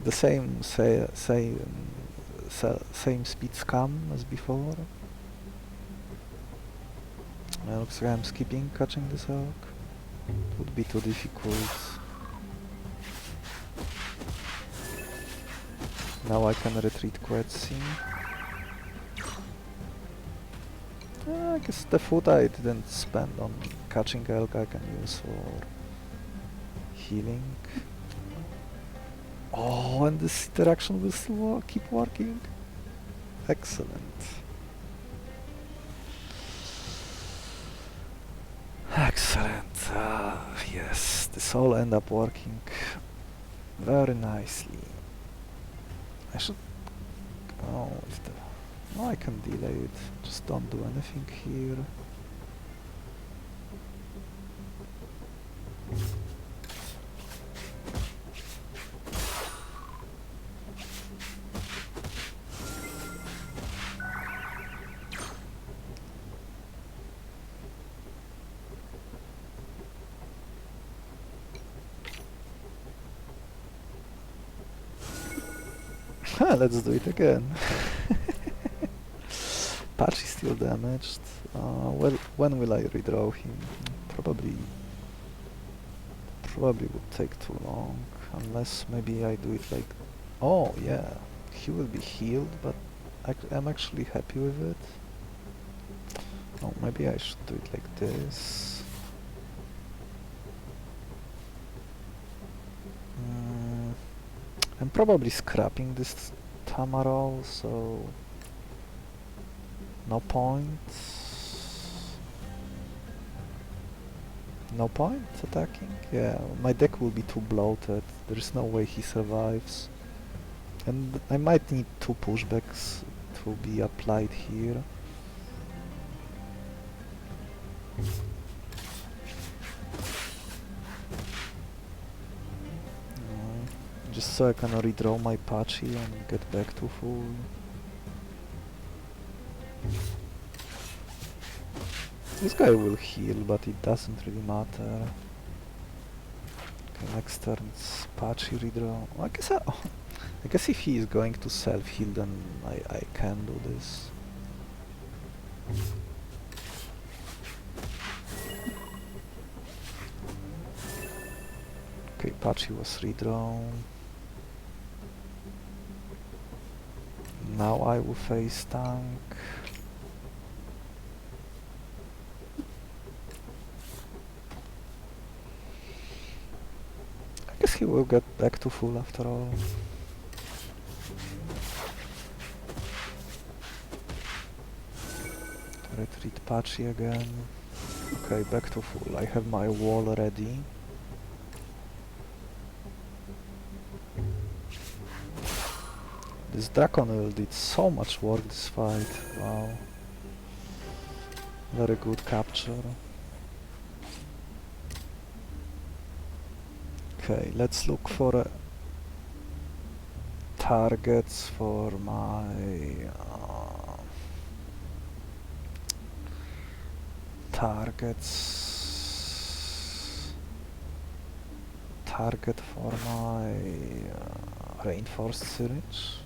The same speed scam as before. Looks like I'm skipping catching this elk. It would be too difficult. Now I can retreat Quetzarion. I guess the food I didn't spend on catching elk I can use for healing. Oh, and this interaction will still keep working. Excellent. Excellent. Yes, this all end up working very nicely. I should... oh, no, I can delay it. Just don't do anything here. Let's do it again. Patch is still damaged. Well, when will I redraw him? Probably would take too long, unless maybe I do it like... oh yeah, he will be healed, but I'm actually happy with it. Oh, maybe I should do it like this. I'm probably scrapping this Tamarol, so... No point. No point attacking? Yeah, my deck will be too bloated. There's no way he survives. And I might need 2 pushbacks to be applied here. Just so I can redraw my Patchy and get back to full. This guy will heal, but it doesn't really matter. Okay, next turn's Patchy redraw. I guess if he is going to self-heal, then I can do this. Okay, Patchy was redrawn. Now I will face tank. I guess he will get back to full after all. Retreat Patchy again. Okay, back to full. I have my wall ready. This Draconil did so much work this fight. Wow. Very good capture. Okay, let's look for targets for my target for my reinforced syringe.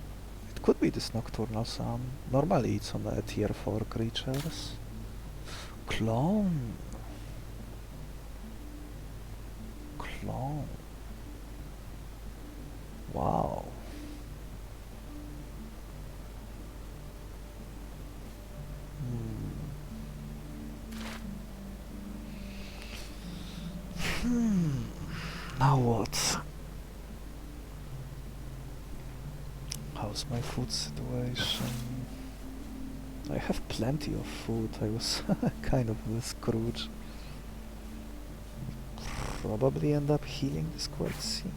It could be this Nocturnal Sun. Normally it's on the tier 4 creatures. Clone. Wow. Now what? How's my food situation? I have plenty of food. I was kind of a Scrooge. Probably end up healing this Quetzarion.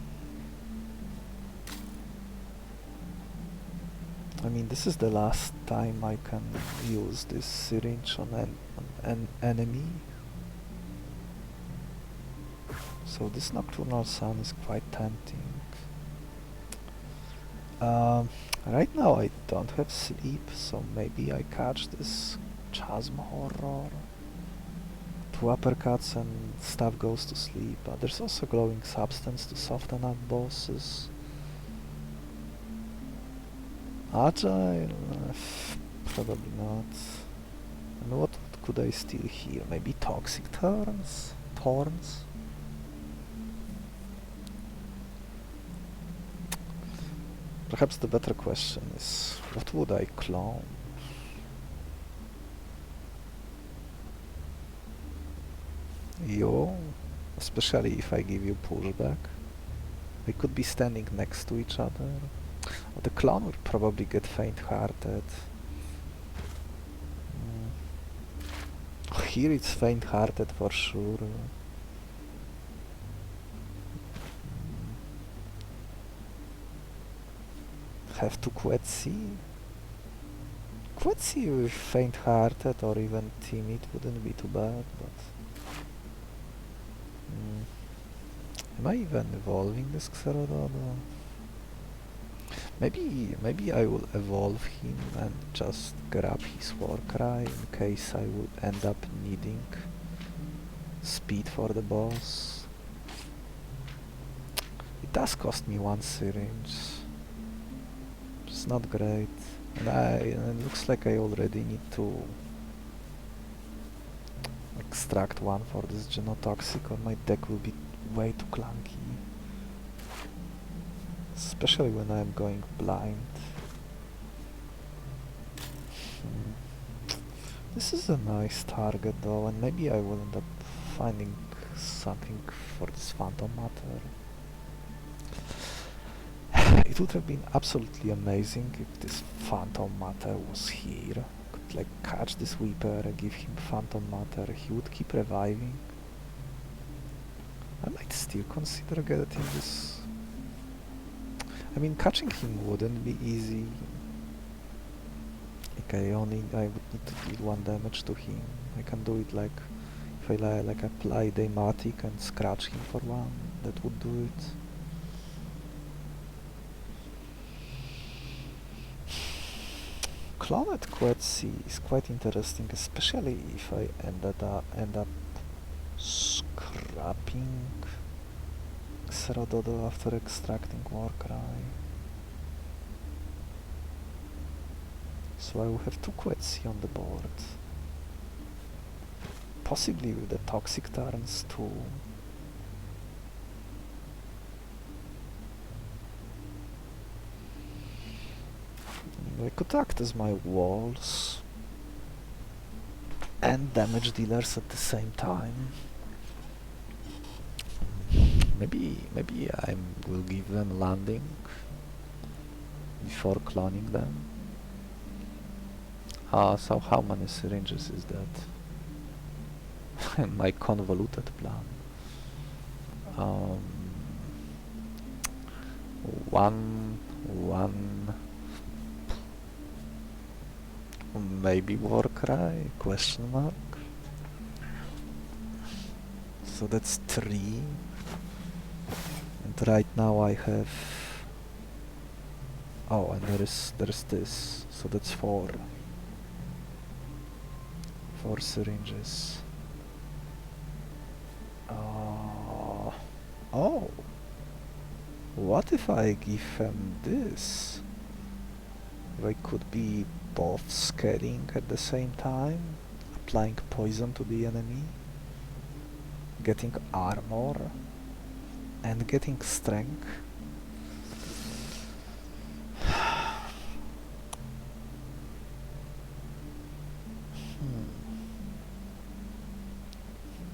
I mean, this is the last time I can use this syringe on an enemy. So this Nocturnal Sun is quite tempting. Right now I don't have sleep, so maybe I catch this Chasm Horror. 2 uppercuts and stuff goes to sleep, but there's also Glowing Substance to soften up bosses. Agile? Probably not. And what could I steal here? Maybe Toxic Thorns? Perhaps the better question is, what would I clone? You, especially if I give you pushback. We could be standing next to each other. The clone would probably get faint-hearted. Here it's faint-hearted for sure. Have to Quetzarion. Quetzarion with faint-hearted or even timid wouldn't be too bad, but... Am I even evolving this Xeradodo? Maybe I will evolve him and just grab his Warcry in case I would end up needing speed for the boss. It does cost me 1 syringe. It's not great. And it looks like I already need to extract 1 for this Genotoxic or my deck will be way too clunky. Especially when I'm going blind. This is a nice target though, and maybe I will end up finding something for this Phantom Matter. It would have been absolutely amazing if this Phantom Matter was here. Could like catch this Weeper, give him Phantom Matter, he would keep reviving. I might still consider getting this. I mean, catching him wouldn't be easy. Like I would need to deal 1 damage to him. I can do it like if I like apply Daymatic and scratch him for 1, that would do it. Cloned Quetzy is quite interesting, especially if I end up scrapping Xeradodo after extracting Warcry. So I will have 2 Quetzy on the board. Possibly with the Toxic turns too. I could act as my walls and damage dealers at the same time. Maybe I will give them landing before cloning them. So how many syringes is that? My convoluted plan. One, maybe Warcry, question mark. So that's 3. And right now I have... Oh, and there's this, so that's 4. 4 syringes. Oh! What if I give him this? I could be both scaling at the same time, applying poison to the enemy, getting armor, and getting strength.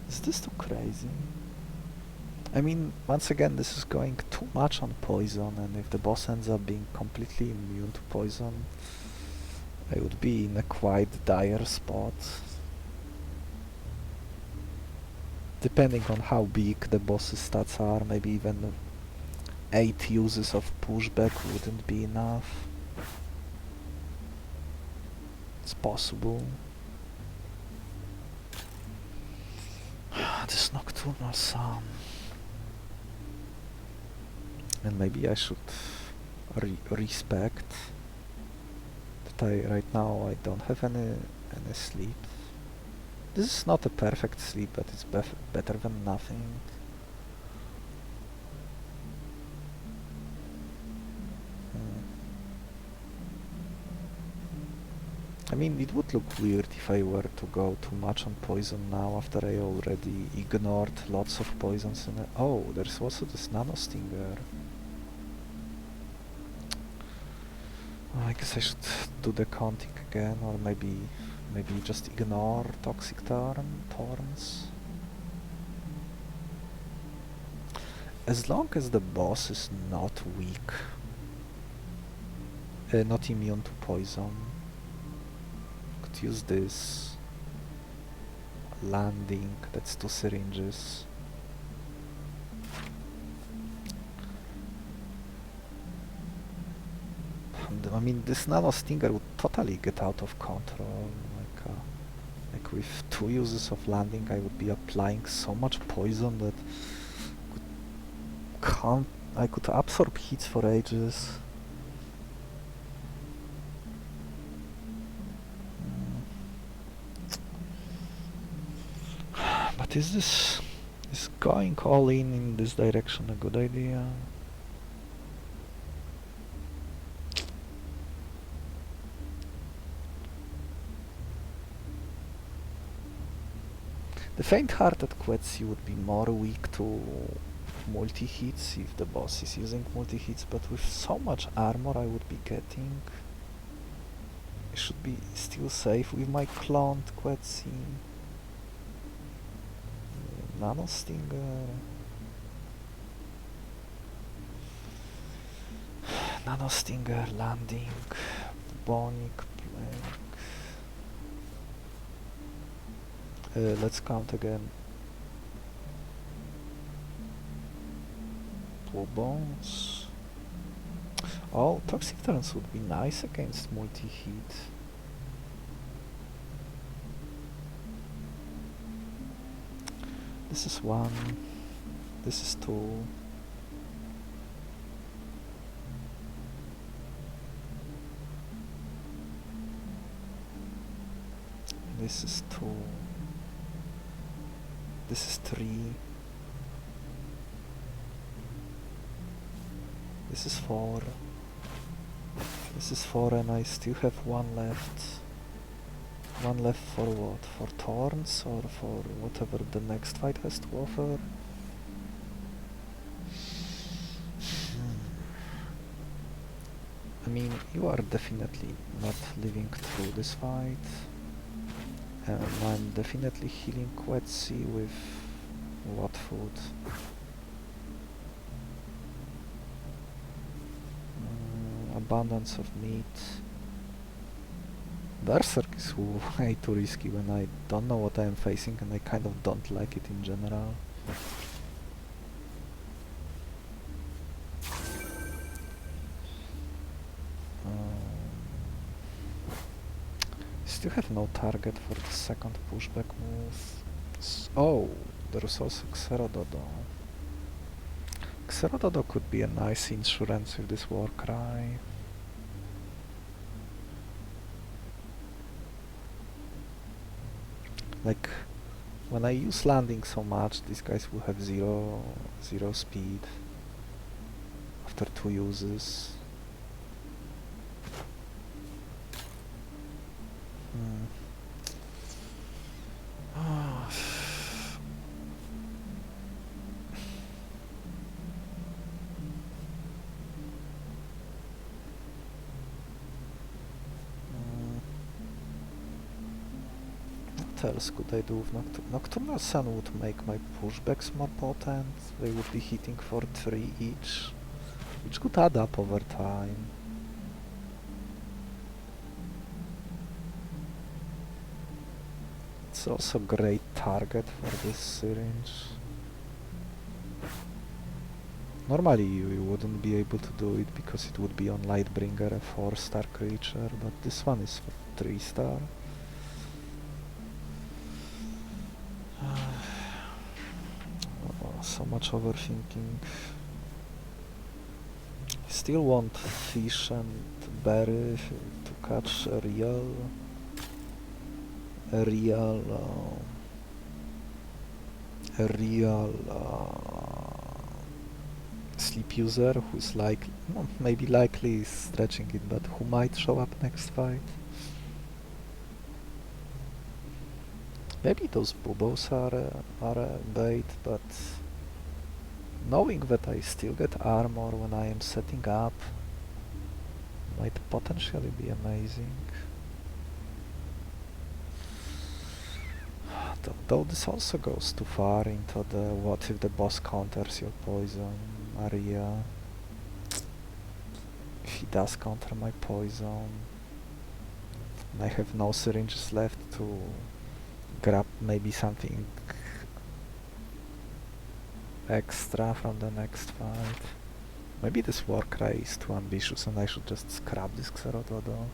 Is this too crazy? I mean, once again, this is going too much on poison, and if the boss ends up being completely immune to poison, I would be in a quite dire spot. Depending on how big the boss's stats are, maybe even 8 uses of pushback wouldn't be enough. It's possible. This Nocturnal Sun. And maybe I should respect that right now I don't have any sleep. This is not a perfect sleep, but it's better than nothing. I mean, it would look weird if I were to go too much on poison now after I already ignored lots of poisons. Oh, there's also this Nanostinger. I guess I should do the counting again, or maybe just ignore Toxic Thorns. As long as the boss is not weak, not immune to poison, could use this landing. That's 2 syringes. I mean, this Nanostinger would totally get out of control. Like with 2 uses of landing, I would be applying so much poison that I could absorb hits for ages. But is going all in this direction a good idea? The faint-hearted Quetzy would be more weak to multi-hits if the boss is using multi-hits, but with so much armor I would be getting, I should be still safe with my cloned Quetzy. Nanostinger. Nanostinger landing. Bonic Plague. Let's count again. Buboes. Oh, Toxic Thorns would be nice against multi-hit. This is 1. This is 2. This is 2. This is 3. This is 4. This is 4 and I still have 1 left. 1 left for what? For Thorns or for whatever the next fight has to offer? I mean, you are definitely not living through this fight. And I'm definitely healing Quetzi with what food? Abundance of meat. Berserk is way too risky when I don't know what I am facing and I kind of don't like it in general. Still have no target for the second pushback move. Oh, there's also Xerododo. Xerododo could be a nice insurance with this Warcry. Like, when I use landing so much, these guys will have zero speed after 2 uses. What else could I do with Nocturnal Sun would make my pushbacks more potent. They would be hitting for 3 each, which could add up over time. It's also a great target for this syringe. Normally you wouldn't be able to do it because it would be on Lightbringer, a 4-star creature, but this one is 3-star. So much overthinking. Still want fish and berry to catch a real sleep user who's likely, well, maybe likely is stretching it, but who might show up next fight. Maybe those Buboes are a bait, but knowing that I still get armor when I am setting up might potentially be amazing. Though this also goes too far into the what if the boss counters your poison area. If he does counter my poison, and I have no syringes left to grab maybe something extra from the next fight. Maybe this Warcry is too ambitious and I should just scrap this Xerododo.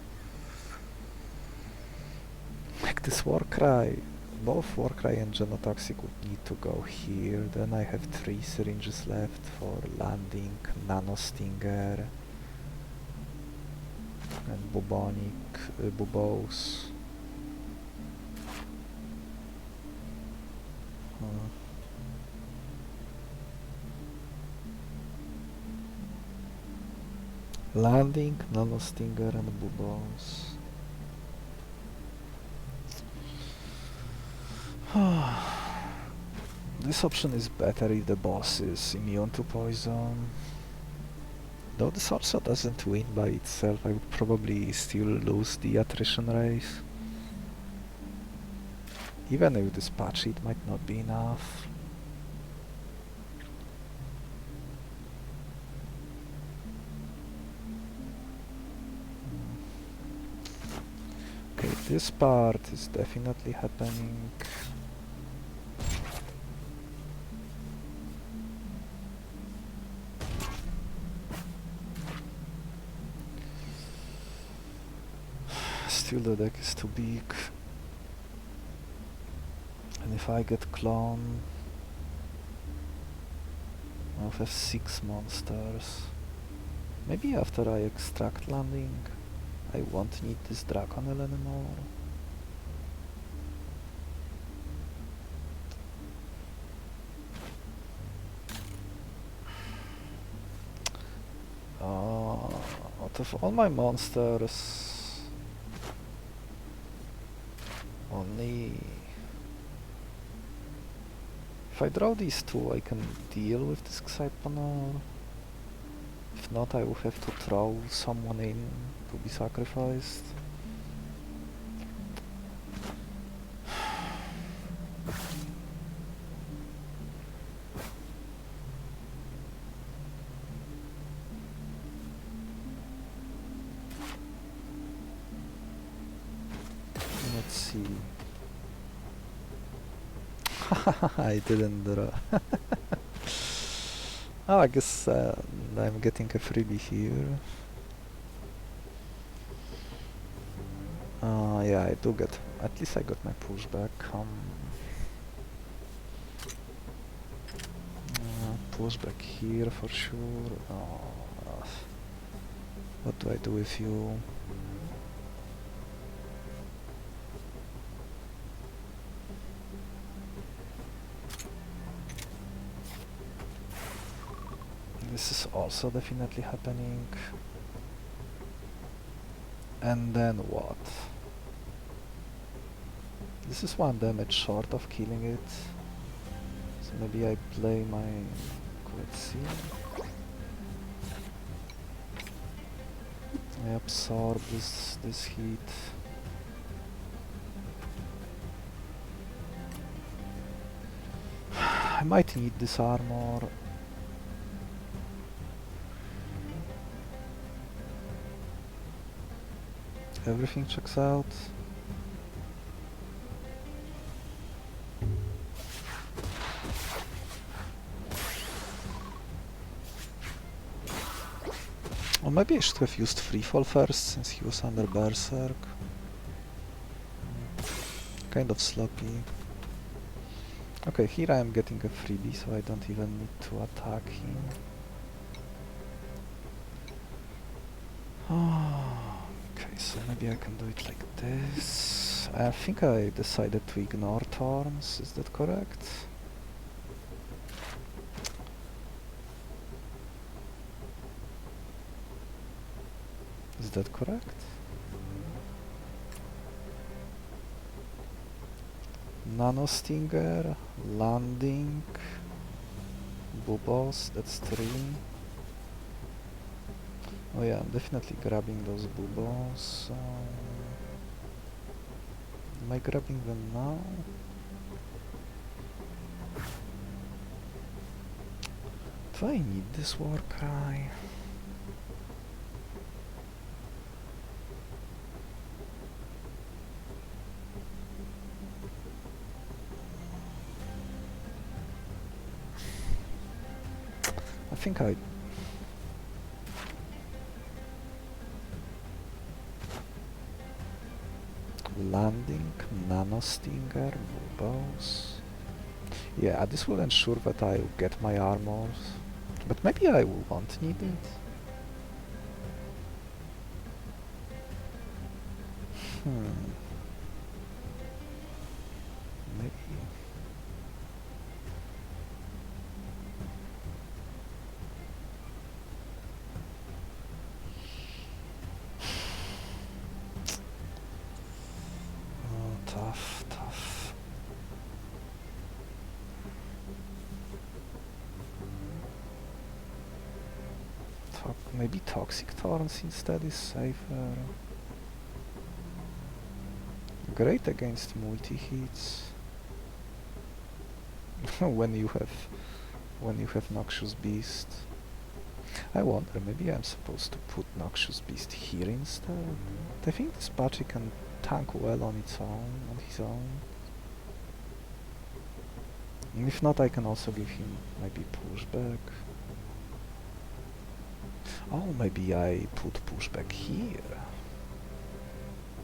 Like this Warcry, both Warcry and Genotoxic would need to go here. Then I have 3 syringes left for landing, Nanostinger and Buboes. Landing, Nanostinger and Buboes. This option is better if the boss is immune to poison. Though this also doesn't win by itself, I would probably still lose the attrition race. Even if this patch it might not be enough. Okay, this part is definitely happening. Still the deck is too big. And if I get clone, I'll have 6 monsters. Maybe after I extract landing, I won't need this Draconel anymore. Out of all my monsters, only if I draw these two I can deal with this Xypanor. If not, I will have to throw someone in to be sacrificed. Let's see. I didn't draw. Oh, I guess I'm getting a freebie here. Yeah, I do get. At least I got my pushback. Pushback here for sure. What do I do with you? This is also definitely happening. And then what? This is 1 damage short of killing it. So maybe I play my Quetzarion. I absorb this heat. I might need this armor. Everything checks out. Or maybe I should have used Freefall first, since he was under Berserk. Kind of sloppy. Okay, here I am getting a freebie, so I don't even need to attack him. Okay, so maybe I can do it like this. I think I decided to ignore Thorns, is that correct? Is that correct? Nanostinger, landing, Buboes, that's 3. Oh yeah, I'm definitely grabbing those Buboes. Am I grabbing them now? Do I need this Warcry? I think I... Landing, Nanostinger, Buboes. Yeah, this will ensure that I'll get my armors. But maybe I won't need it. Maybe. Tough. Maybe Toxic Thorns instead is safer. Great against multi-hits. when you have Noxious Beast. I wonder, maybe I'm supposed to put Noxious Beast here instead. I think this Bachi can tank well on his own. And if not, I can also give him maybe Pushback. Oh, maybe I put Pushback here.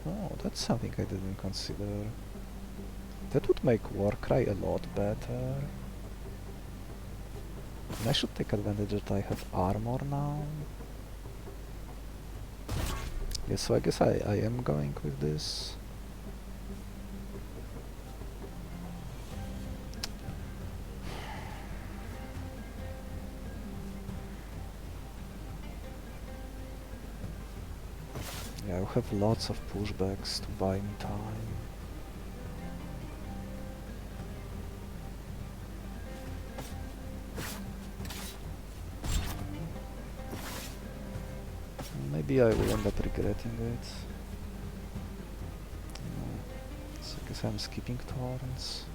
Oh, that's something I didn't consider. That would make Warcry a lot better. And I should take advantage that I have armor now. Yeah, so I guess I am going with this. Yeah, I'll have lots of pushbacks to buy me time. Maybe I will end up regretting it. So I guess I'm skipping Thorns.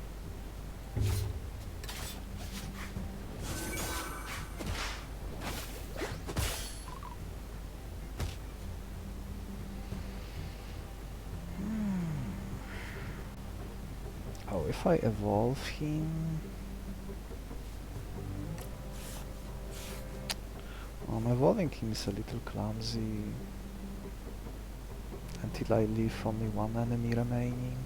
Oh, if I evolve him... evolving him is a little clumsy. Until I leave only one enemy remaining.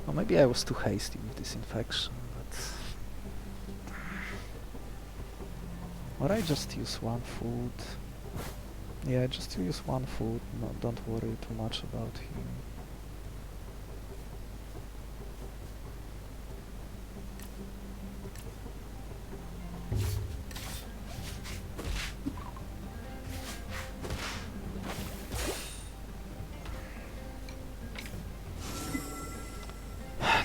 Or maybe I was too hasty with this infection, but... Or I just use one food. Yeah, just use one food, no, don't worry too much about him.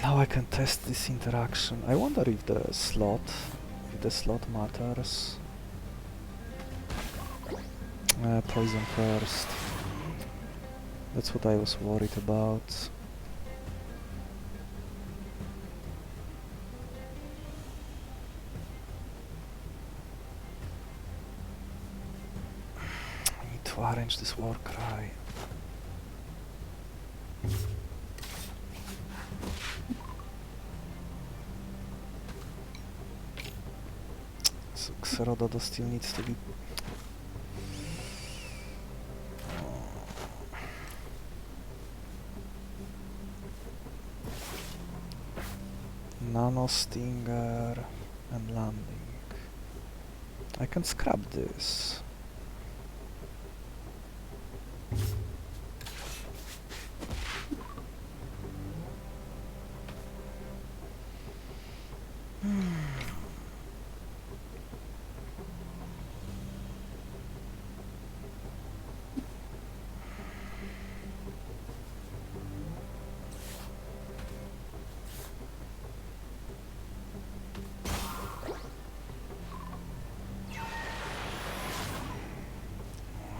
Now I can test this interaction. I wonder if the slot matters. Poison first. That's what I was worried about. I need to arrange this Warcry. So Xerododo still needs to be... Nanostinger and landing. I can scrap this.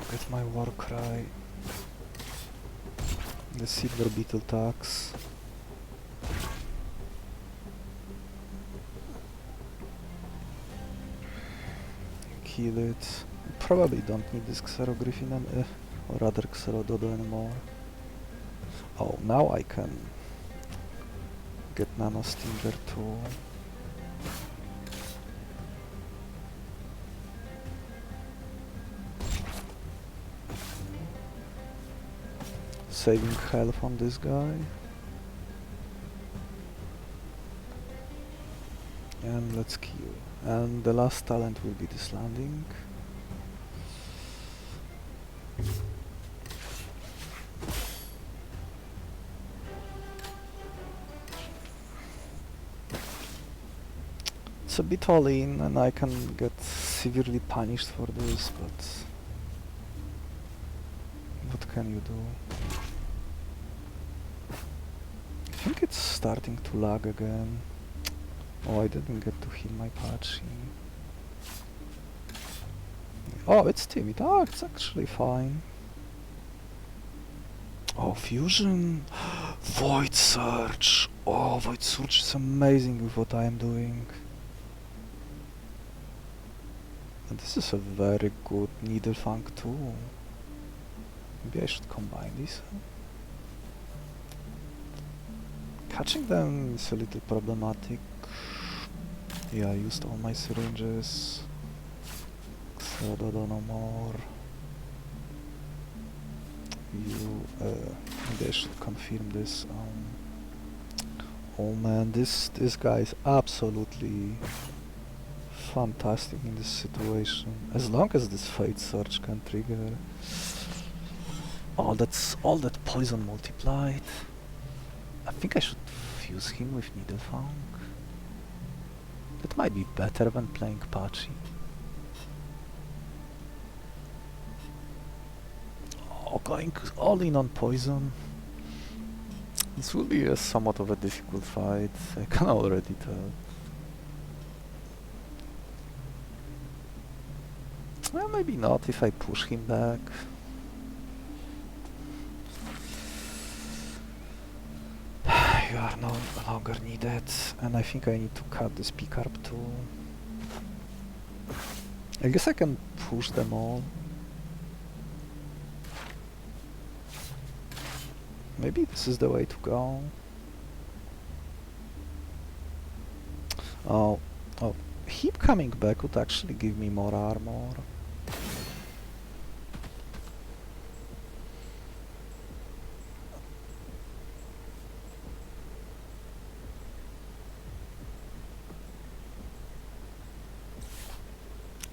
Get my Warcry. The silver Beetle tax. Kill it. Probably don't need this Xerogriffin or rather Xerododo anymore. Oh, now I can get Nanostinger too. Saving health on this guy. And let's kill. And the last talent will be this landing. It's a bit all in and I can get severely punished for this, but what can you do? I think it's starting to lag again. Oh, I didn't get to heal my Patchy. Oh, it's timid. Oh, it's actually fine. Oh, fusion! Void Surge! Oh, Void Surge is amazing with what I am doing. And this is a very good Needle Fang too. Maybe I should combine these. Catching them is a little problematic. Yeah, I used all my syringes. So I don't know more. Maybe I should confirm this. Oh man, this guy is absolutely fantastic in this situation. As long as this Fate Surge can trigger all that poison multiplied. I think I should fuse him with Needle Fang. That might be better than playing Patchy. Oh, going all in on poison. This will be a somewhat of a difficult fight, I can already tell. Well, maybe not if I push him back. You are no longer needed, and I think I need to cut this Picarp too. I guess I can push them all. Maybe this is the way to go. Oh, him coming back would actually give me more armor.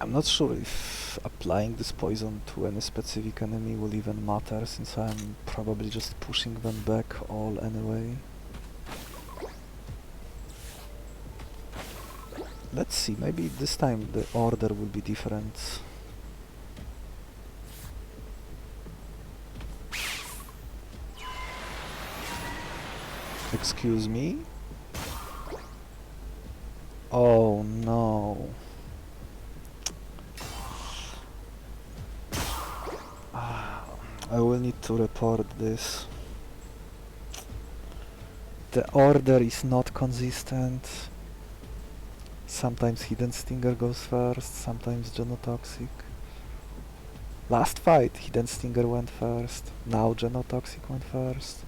I'm not sure if applying this poison to any specific enemy will even matter, since I'm probably just pushing them back all anyway. Let's see, maybe this time the order will be different. Excuse me? Oh no. I will need to report this. The order is not consistent. Sometimes Hidden Stinger goes first, sometimes Genotoxic. Last fight, Hidden Stinger went first. Now Genotoxic went first.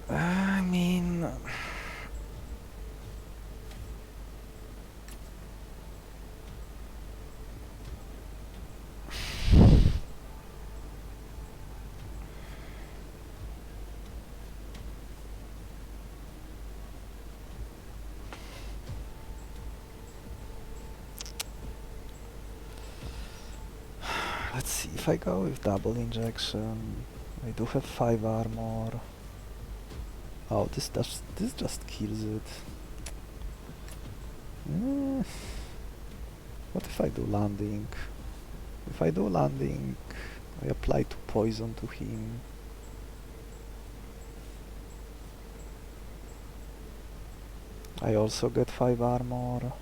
I mean... Let's see, if I go with double injection, I do have 5 armor. Oh, this just kills it. What if I do landing? If I do landing, I apply 2 poison to him. I also get 5 armor.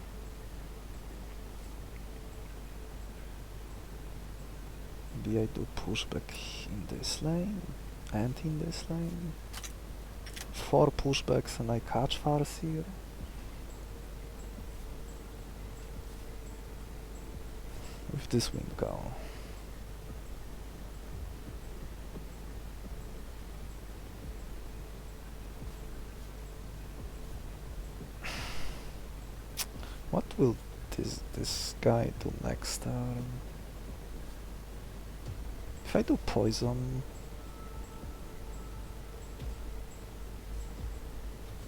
Maybe I do pushback in this lane and in this lane. 4 pushbacks and I catch Farseer. With this wind go. What will this guy do next turn? If I do poison,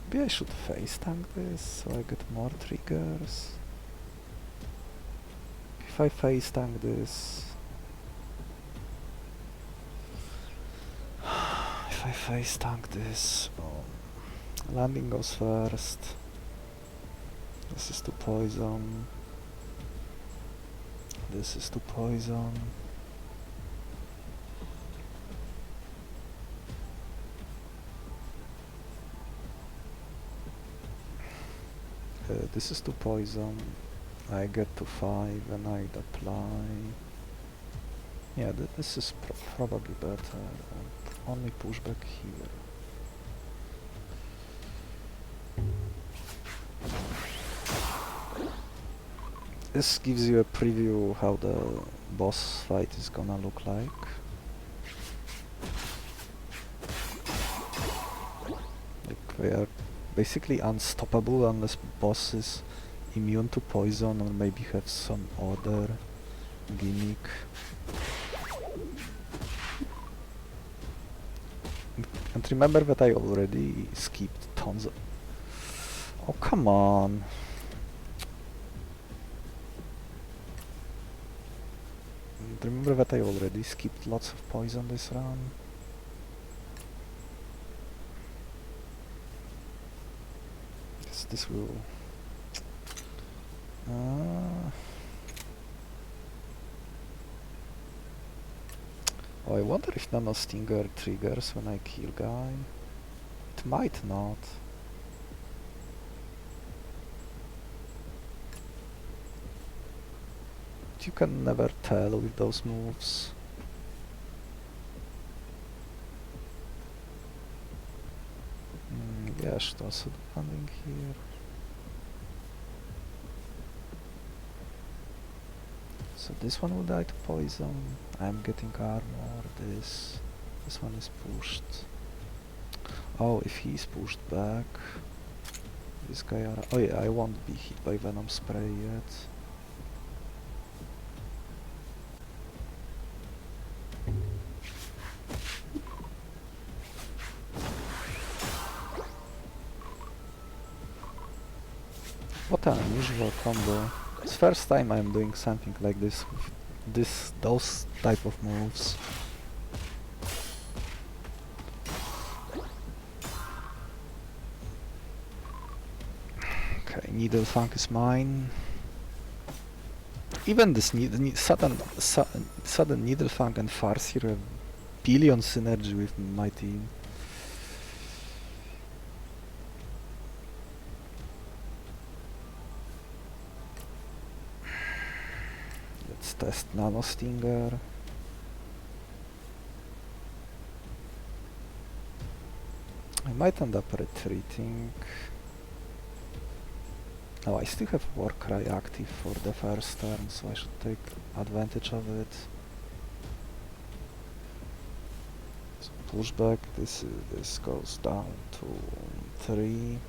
maybe I should face tank this so I get more triggers. If I face tank this, landing goes first. This is to poison. This is to poison. This is to poison. I get to 5 and I'd apply. Yeah, this is probably better. Only pushback here. This gives you a preview how the boss fight is gonna look like. Like, they are basically unstoppable unless boss is immune to poison or maybe have some other gimmick. And remember that I already skipped tons of... Oh, come on! And remember that I already skipped lots of poison this run. Guess this will... Oh, I wonder if Nanostinger triggers when I kill guy. It might not. But you can never tell with those moves. Yeah, should also do landing here. So this one will die to poison. I'm getting armor. This one is pushed. Oh, if he's pushed back, this guy. Oh yeah, I won't be hit by Venom spray yet. What an unusual combo. It's first time I'm doing something like this with those type of moves. Okay, Needle Funk is mine. Even this sudden Needle Funk and Farseer have billion synergy with my team. Let's test Nanostinger. I might end up retreating. Oh, I still have Warcry active for the first turn, so I should take advantage of it. So pushback, this goes down to 3.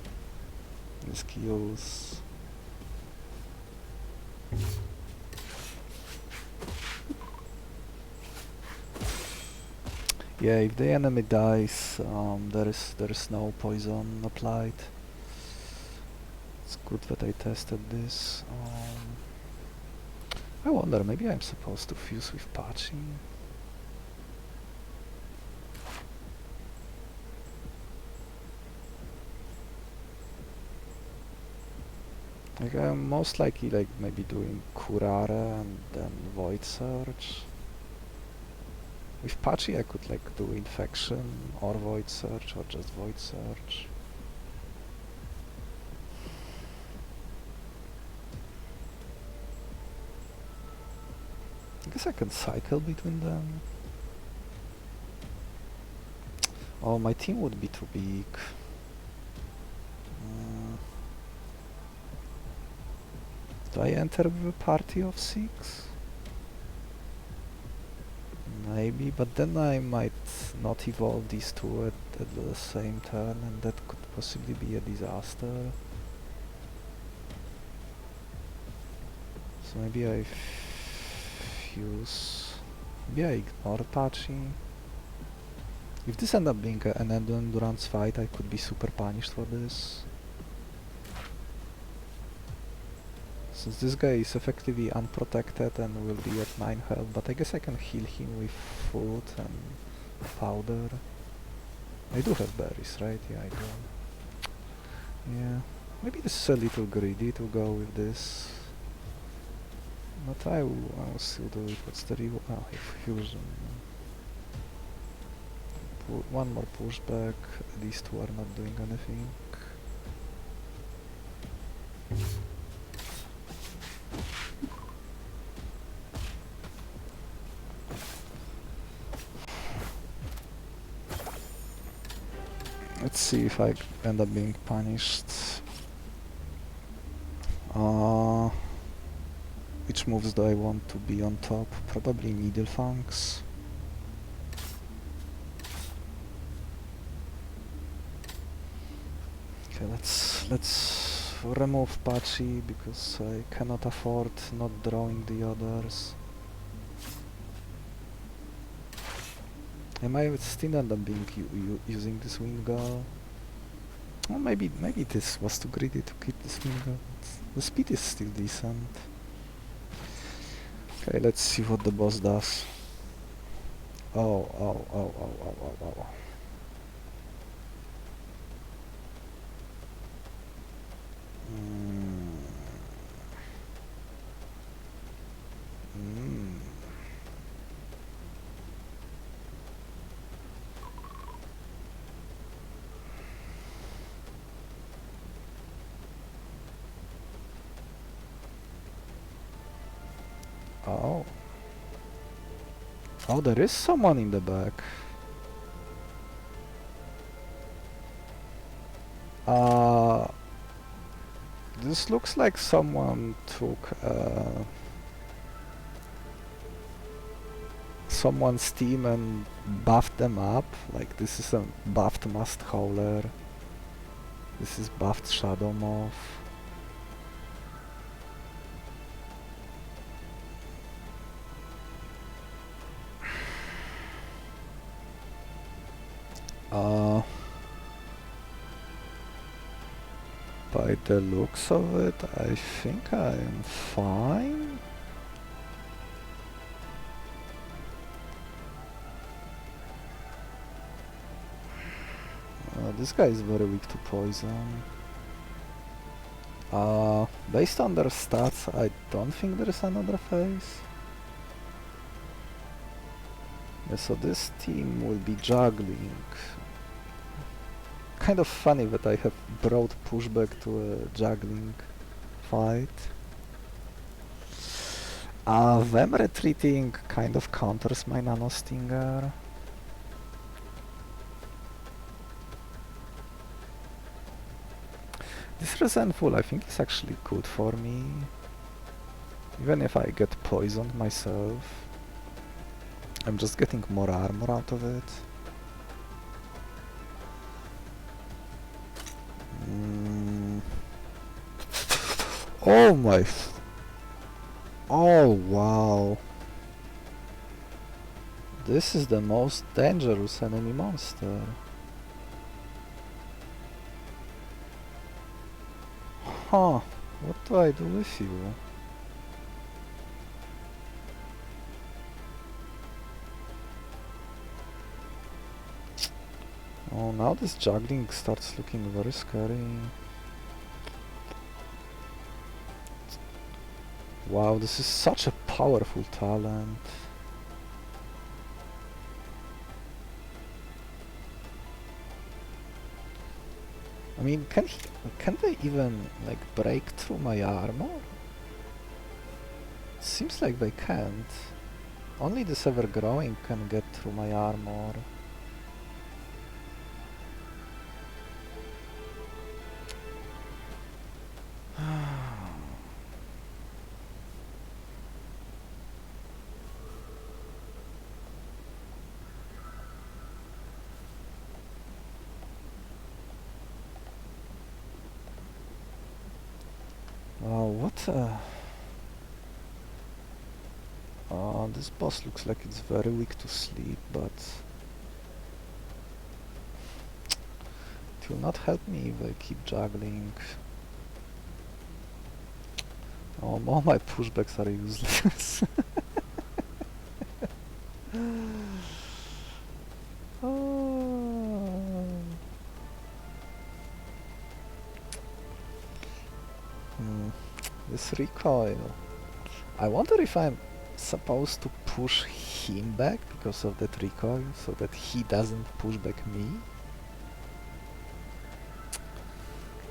This kills. Yeah, if the enemy dies, there is no poison applied. It's good that I tested this. I wonder, maybe I'm supposed to fuse with Pachi? Like, I'm most likely like maybe doing Kurare and then Void Surge. With Pachi I could like do Infection or Void Surge or just Void Surge. I guess I can cycle between them. Oh, my team would be too big. Do I enter with a party of 6? Maybe, but then I might not evolve these two at the same turn, and that could possibly be a disaster. So maybe I fuse... Maybe I ignore Pachi. If this ends up being an endurance fight, I could be super punished for this. Since this guy is effectively unprotected and will be at 9 health, but I guess I can heal him with food and powder. I do have berries, right? Yeah, I do. Yeah, maybe this is a little greedy to go with this. But I will still do it. What's the reward? Oh, fusion. One more pushback. These two are not doing anything. Let's see if I end up being punished. Which moves do I want to be on top? Probably Needle Fangs. Okay, let's remove Patchy because I cannot afford not drawing the others. I might still end up being using this Wingull. Oh, maybe this was too greedy to keep this Wingull. The speed is still decent. Okay, let's see what the boss does. Oh. Oh. Oh, there is someone in the back. This looks like someone took someone's team and buffed them up. Like, this is a buffed Must Howler. This is buffed Shadowmoth. By the looks of it, I think I am fine. This guy is very weak to poison. Based on their stats, I don't think there is another phase. Yeah, so this team will be juggling. Kind of funny that I have brought Pushback to a juggling fight. Them retreating kind of counters my Nanostinger. This Resentful I think is actually good for me. Even if I get poisoned myself. I'm just getting more armor out of it. Oh my... Oh wow. This is the most dangerous enemy monster. Huh. What do I do with you? Oh, now this juggling starts looking very scary. Wow, this is such a powerful talent. I mean, can they even, like, break through my armor? It seems like they can't. Only this ever-growing can get through my armor. This boss looks like it's very weak to sleep, but it will not help me if I keep juggling. Oh, all my pushbacks are useless. This recoil. I wonder if I'm supposed to push him back because of that recoil, so that he doesn't push back me.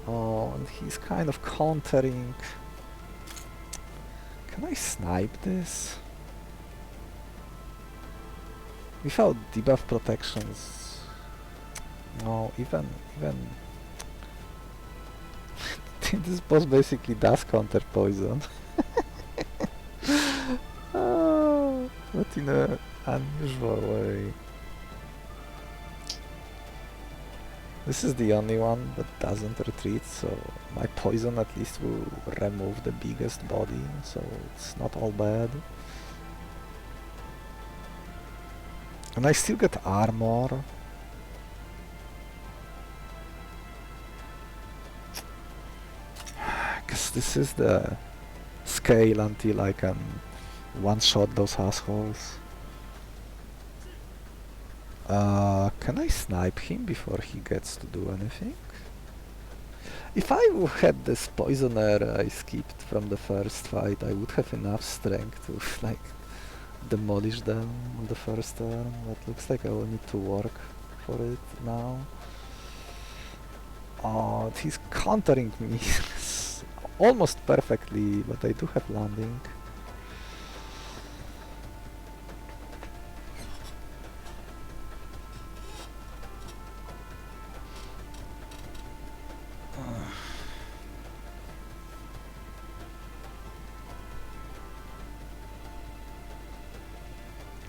Oh, and he's kind of countering. Can I snipe this? Without debuff protections, No, even this boss basically does counter poison. But in a unusual way. This is the only one that doesn't retreat, so my poison at least will remove the biggest body, so it's not all bad. And I still get armor. Guess this is the scale until I can one-shot those assholes. Can I snipe him before he gets to do anything? If I had this poisoner I skipped from the first fight, I would have enough strength to like demolish them on the first turn, but looks like I will need to work for it now. Oh, he's countering me almost perfectly, but I do have landing.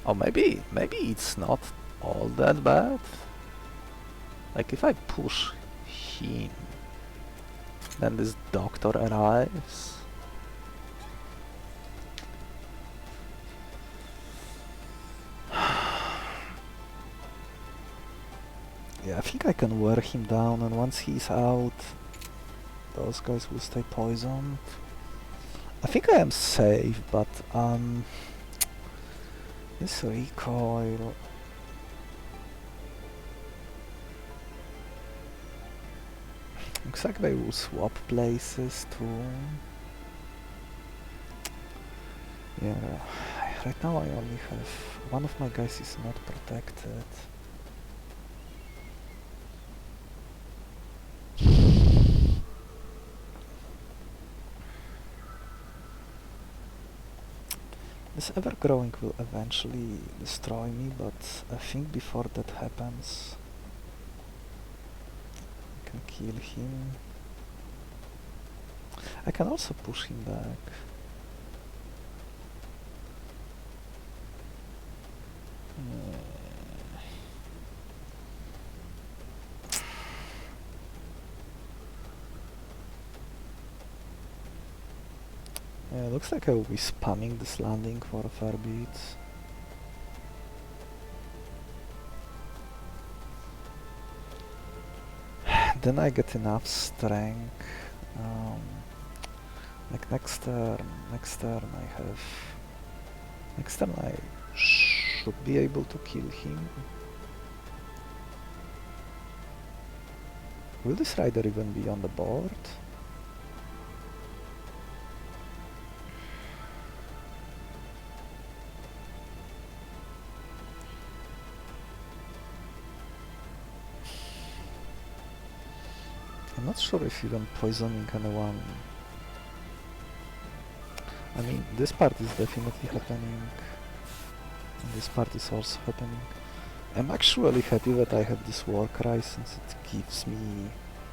Oh, maybe it's not all that bad. Like if I push him, then this doctor arrives. Yeah, I think I can wear him down, and once he's out, those guys will stay poisoned. I think I am safe, but this recoil. Looks like they will swap places too. Yeah, right now I only have one of my guys is not protected. This ever-growing will eventually destroy me, but I think before that happens, I can kill him. I can also push him back. Yeah, looks like I will be spamming this landing for a fair bit. Then I get enough strength. Like next turn I have... Next turn I should be able to kill him. Will this rider even be on the board? I'm not sure if even poisoning anyone... I mean, this part is definitely happening, and this part is also happening. I'm actually happy that I have this Warcry, since it gives me...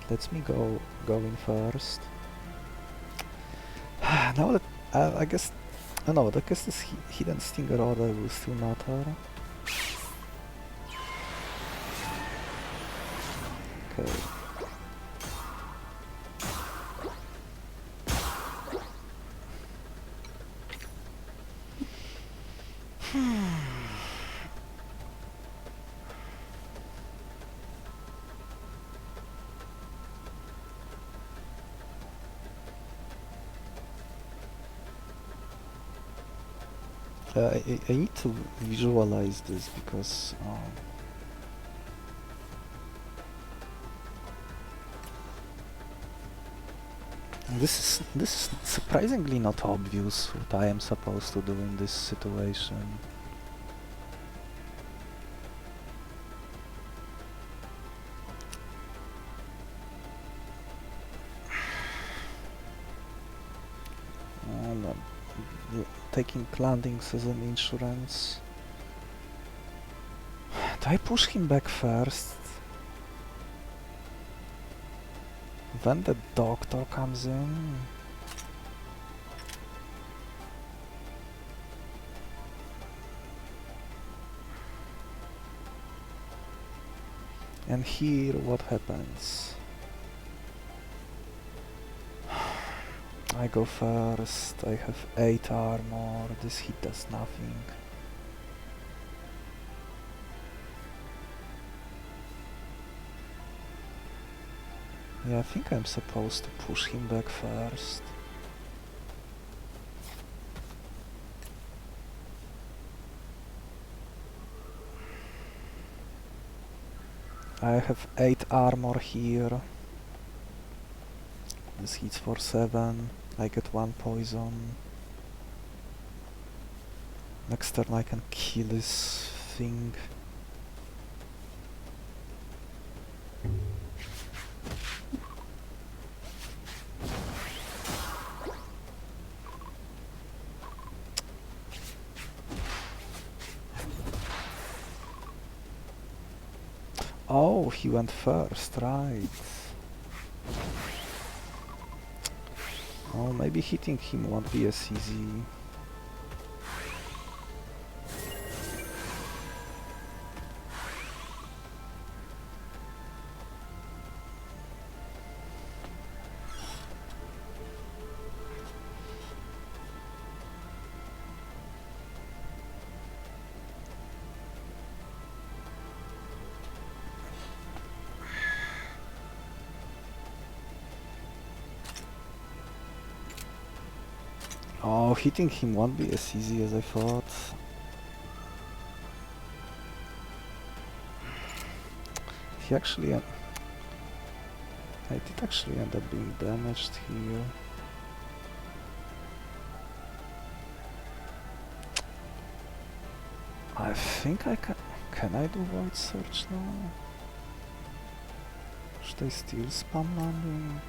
lets me go in first. Now that... I guess... no, I guess this hidden Stinger order will still matter. Okay. I need to visualize this because this is surprisingly not obvious what I am supposed to do in this situation. Taking landings as an insurance. Do I push him back first? When the doctor comes in... And here what happens? I go first, I have 8 armor, this hit does nothing. Yeah, I think I'm supposed to push him back first. I have 8 armor here. This hits for 7. I get 1 poison. Next turn I can kill this thing. Oh, he went first, right. Oh, maybe hitting him won't be as easy. Oh, hitting him won't be as easy as I thought. He actually... I did actually end up being damaged here. I think I can... Can I do Void Search now? Should I still spam landing?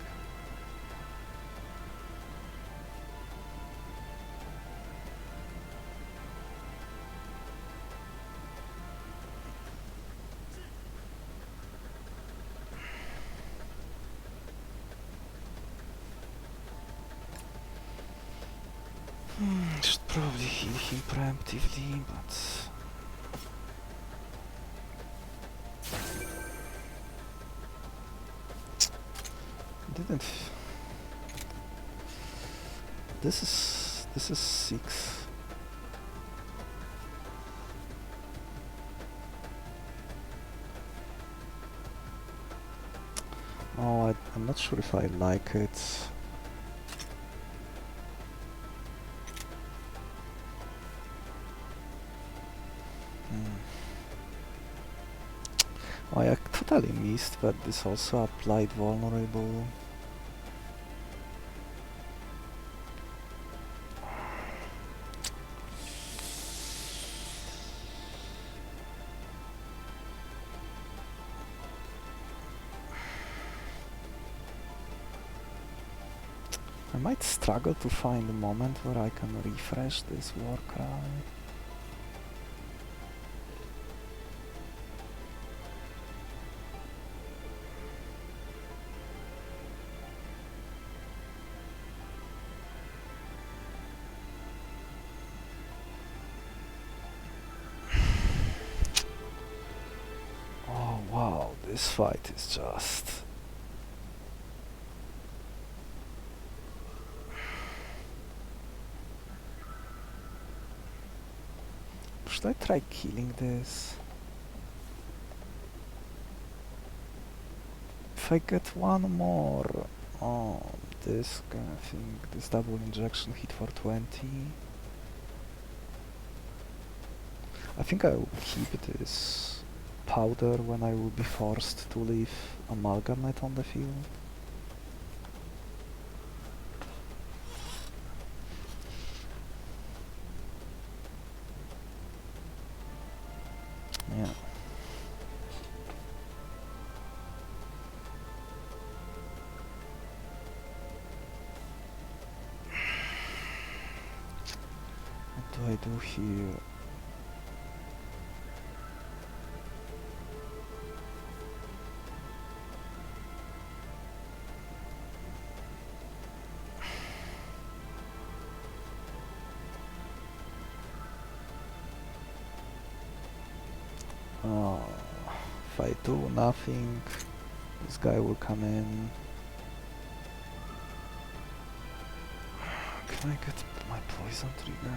Should probably heal him preemptively, but... Didn't... This is 6. Oh, I'm not sure if I like it. Oh, I totally missed that this also applied vulnerable. I might struggle to find a moment where I can refresh this Warcry. Oh wow, this fight is just... Should I try killing this? If I get one more... Oh, this kind of thing, this double injection hit for 20. I think I will keep this powder when I will be forced to leave Amalgamate on the field. Yeah. What do I do here? If I do nothing, this guy will come in. Can I get my poison trigger?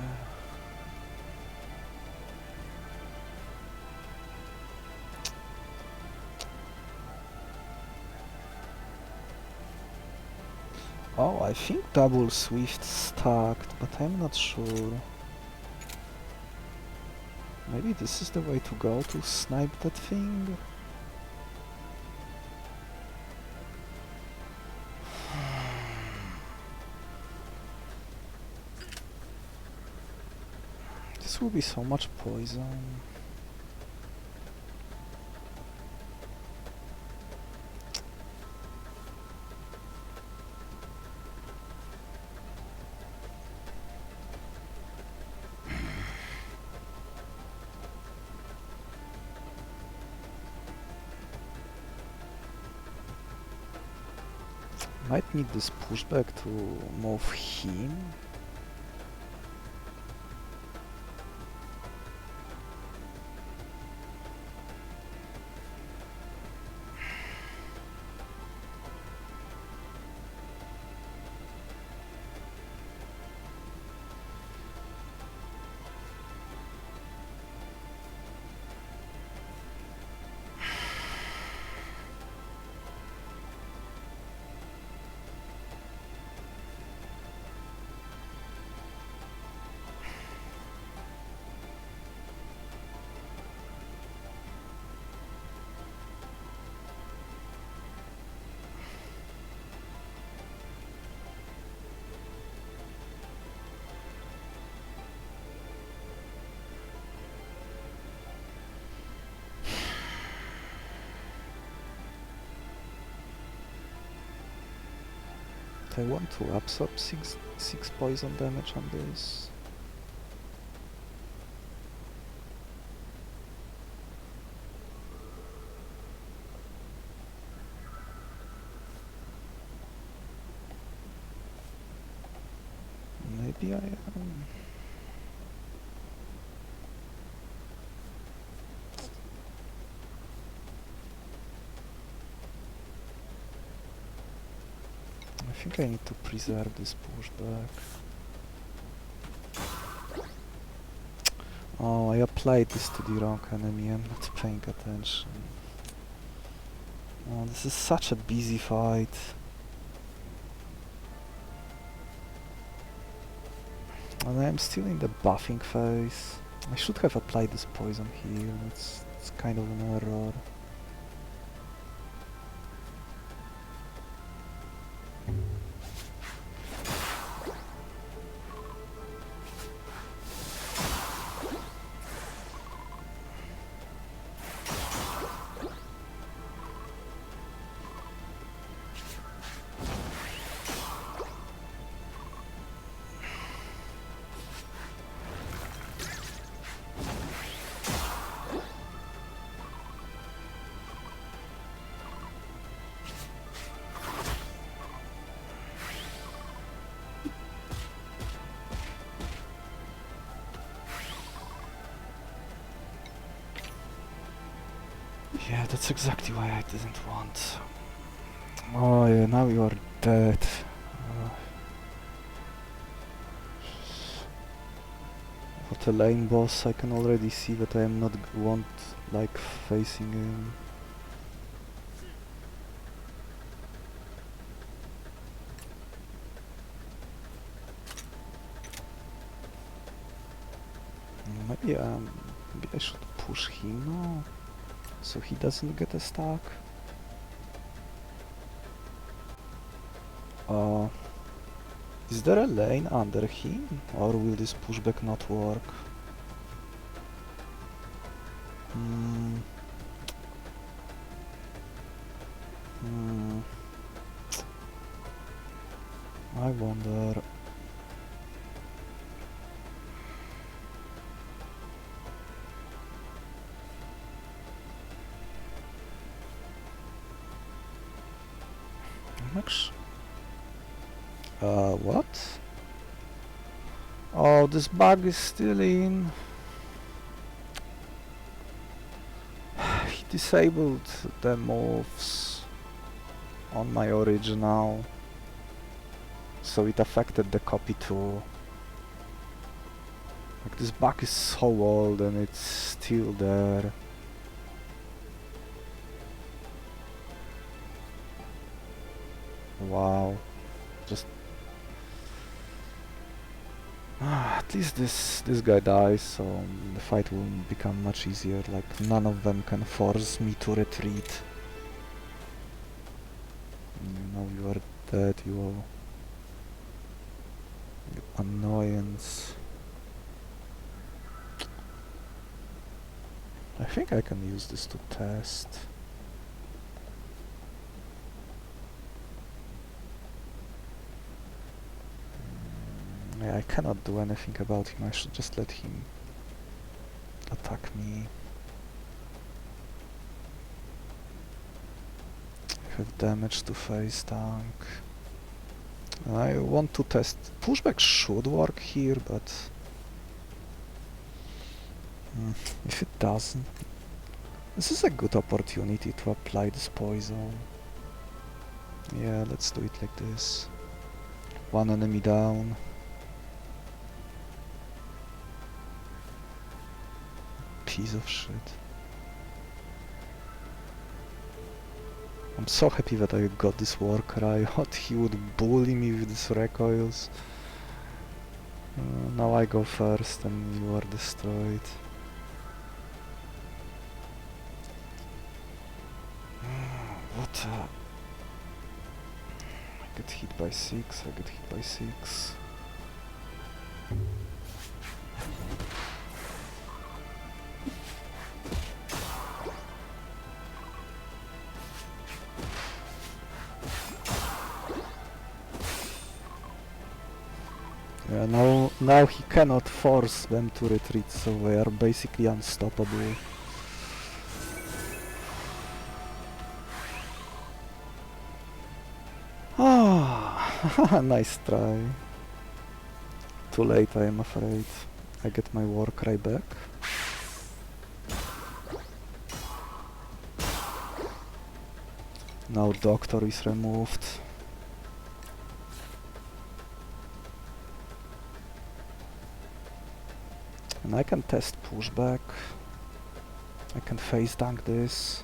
Oh, I think double swift stacked, but I'm not sure. Maybe this is the way to go to snipe that thing? This will be so much poison. Might need this pushback to move him. I want to absorb 6 poison damage on this. Maybe I am. I think I need to preserve this pushback. Oh, I applied this to the wrong enemy, I'm not paying attention. Oh, this is such a busy fight. And I'm still in the buffing phase. I should have applied this poison here, it's kind of an error. Yeah, that's exactly why I didn't want. Oh yeah, now you are dead. What a lame boss, I can already see that I am not want like facing him. Maybe I should push him now, so he doesn't get a stack. Is there a lane under him, or will this pushback not work? I wonder. What? Oh, this bug is still in. disabled the moves on my original, so it affected the copy too. Like, this bug is so old and it's still there. Wow. Just at least this guy dies, so the fight will become much easier. Like, none of them can force me to retreat. Now you are dead, you annoyance. I think I can use this to test. Yeah, I cannot do anything about him. I should just let him attack me. I have damage to face tank. I want to test. Pushback should work here, but if it doesn't, this is a good opportunity to apply this poison. Yeah, let's do it like this. One enemy down. Piece of shit. I'm so happy that I got this Warcry. I thought he would bully me with these recoils. Now I go first and you are destroyed. What I get hit by 6, I get hit by 6. Yeah, now he cannot force them to retreat, so they are basically unstoppable. Ah, nice try. Too late, I am afraid. I get my Warcry back. Now Doctor is removed. And I can test Pushback. I can face tank this.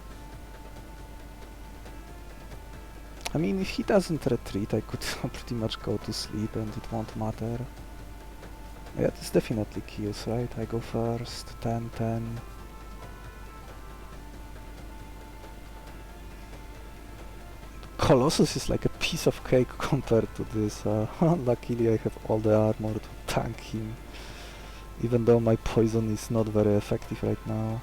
I mean, if he doesn't retreat, I could pretty much go to sleep and it won't matter. Yeah, this definitely kills, right? I go first, 10, 10. Colossus is like a piece of cake compared to this. Luckily I have all the armor to tank him, even though my poison is not very effective right now.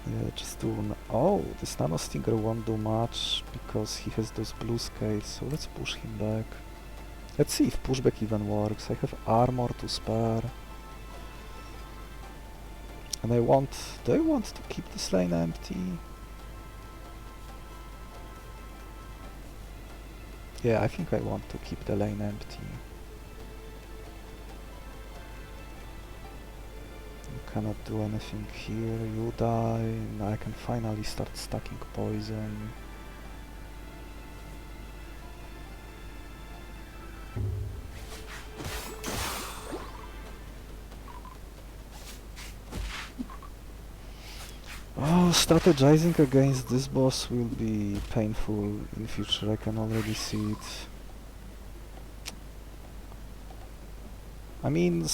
Yeah, just do oh, this Nanostinger won't do much because he has those blue scales, so let's push him back. Let's see if Pushback even works. I have armor to spare. And do I want to keep this lane empty? Yeah, I think I want to keep the lane empty. You cannot do anything here, you die, and I can finally start stacking poison. Oh, strategizing against this boss will be painful in future, I can already see it. I mean,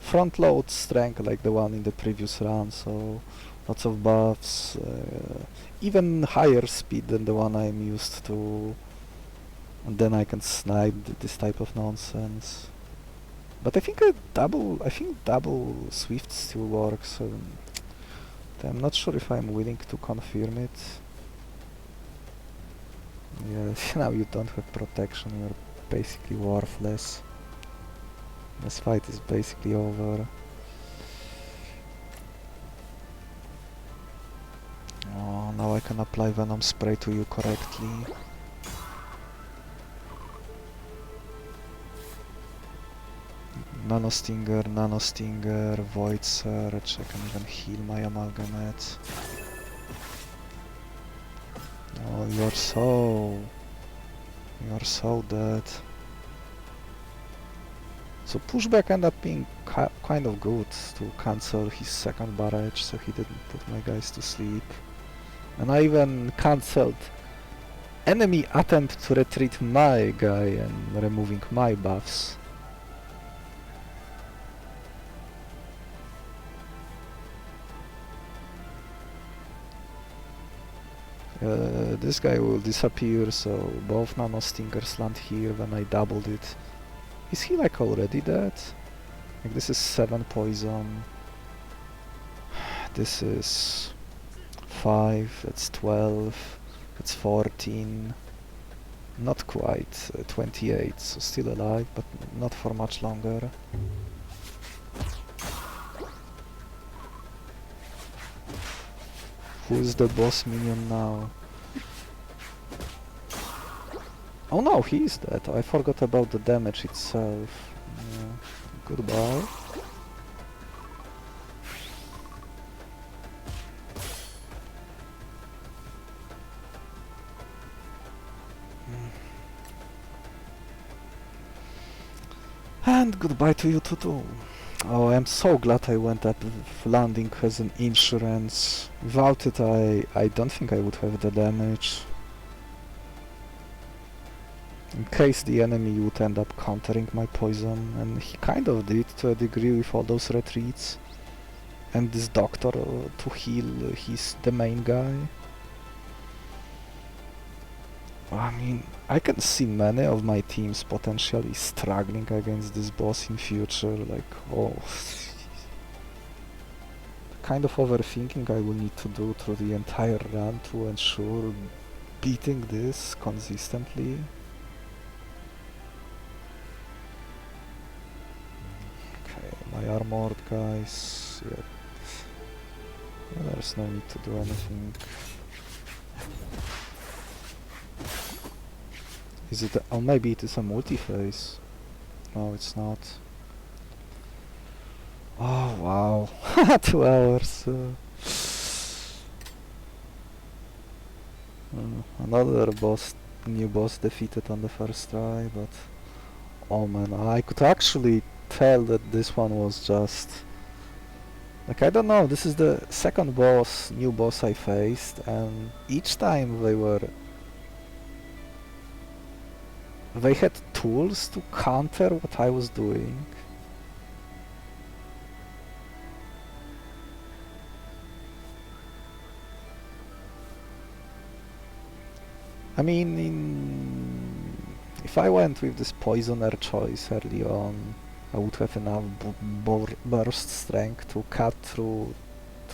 front load strength like the one in the previous run, so lots of buffs, even higher speed than the one I'm used to, and then I can snipe this type of nonsense. But I think double Swift still works. I'm not sure if I'm willing to confirm it. Yeah, now you don't have protection, you're basically worthless. This fight is basically over. Oh, now I can apply Venom spray to you correctly. Nanostinger, Nanostinger, Void Search, I can even heal my Amalgamate. Oh, you're so dead. So Pushback ended up being kind of good to cancel his second barrage, so he didn't put my guys to sleep. And I even cancelled enemy attempt to retreat my guy and removing my buffs. This guy will disappear, so both Nanostingers land here when I doubled it. Is he like already dead? Like this is 7 poison. This is 5, that's 12, that's 14. Not quite 28, so still alive, but not for much longer. Who is the boss minion now? Oh no, he is dead. I forgot about the damage itself. Yeah. Goodbye. And goodbye to you too. Oh, I'm so glad I went up with landing as an insurance. Without it, I don't think I would have the damage. In case the enemy would end up countering my poison, and he kind of did to a degree with all those retreats. And this doctor to heal, he's the main guy. I mean, I can see many of my teams potentially struggling against this boss in future, like, oh... kind of overthinking I will need to do through the entire run to ensure beating this consistently. Okay, my armored guys, yeah. There's no need to do anything. Is it oh, maybe it is a multi-phase. No, it's not. Oh, wow. 2 hours. Another boss, new boss defeated on the first try, but... oh man, I could actually tell that this one was just... like, I don't know, this is the second boss, new boss I faced, and each time they had tools to counter what I was doing. I mean, if I went with this poisoner choice early on, I would have enough burst strength to cut through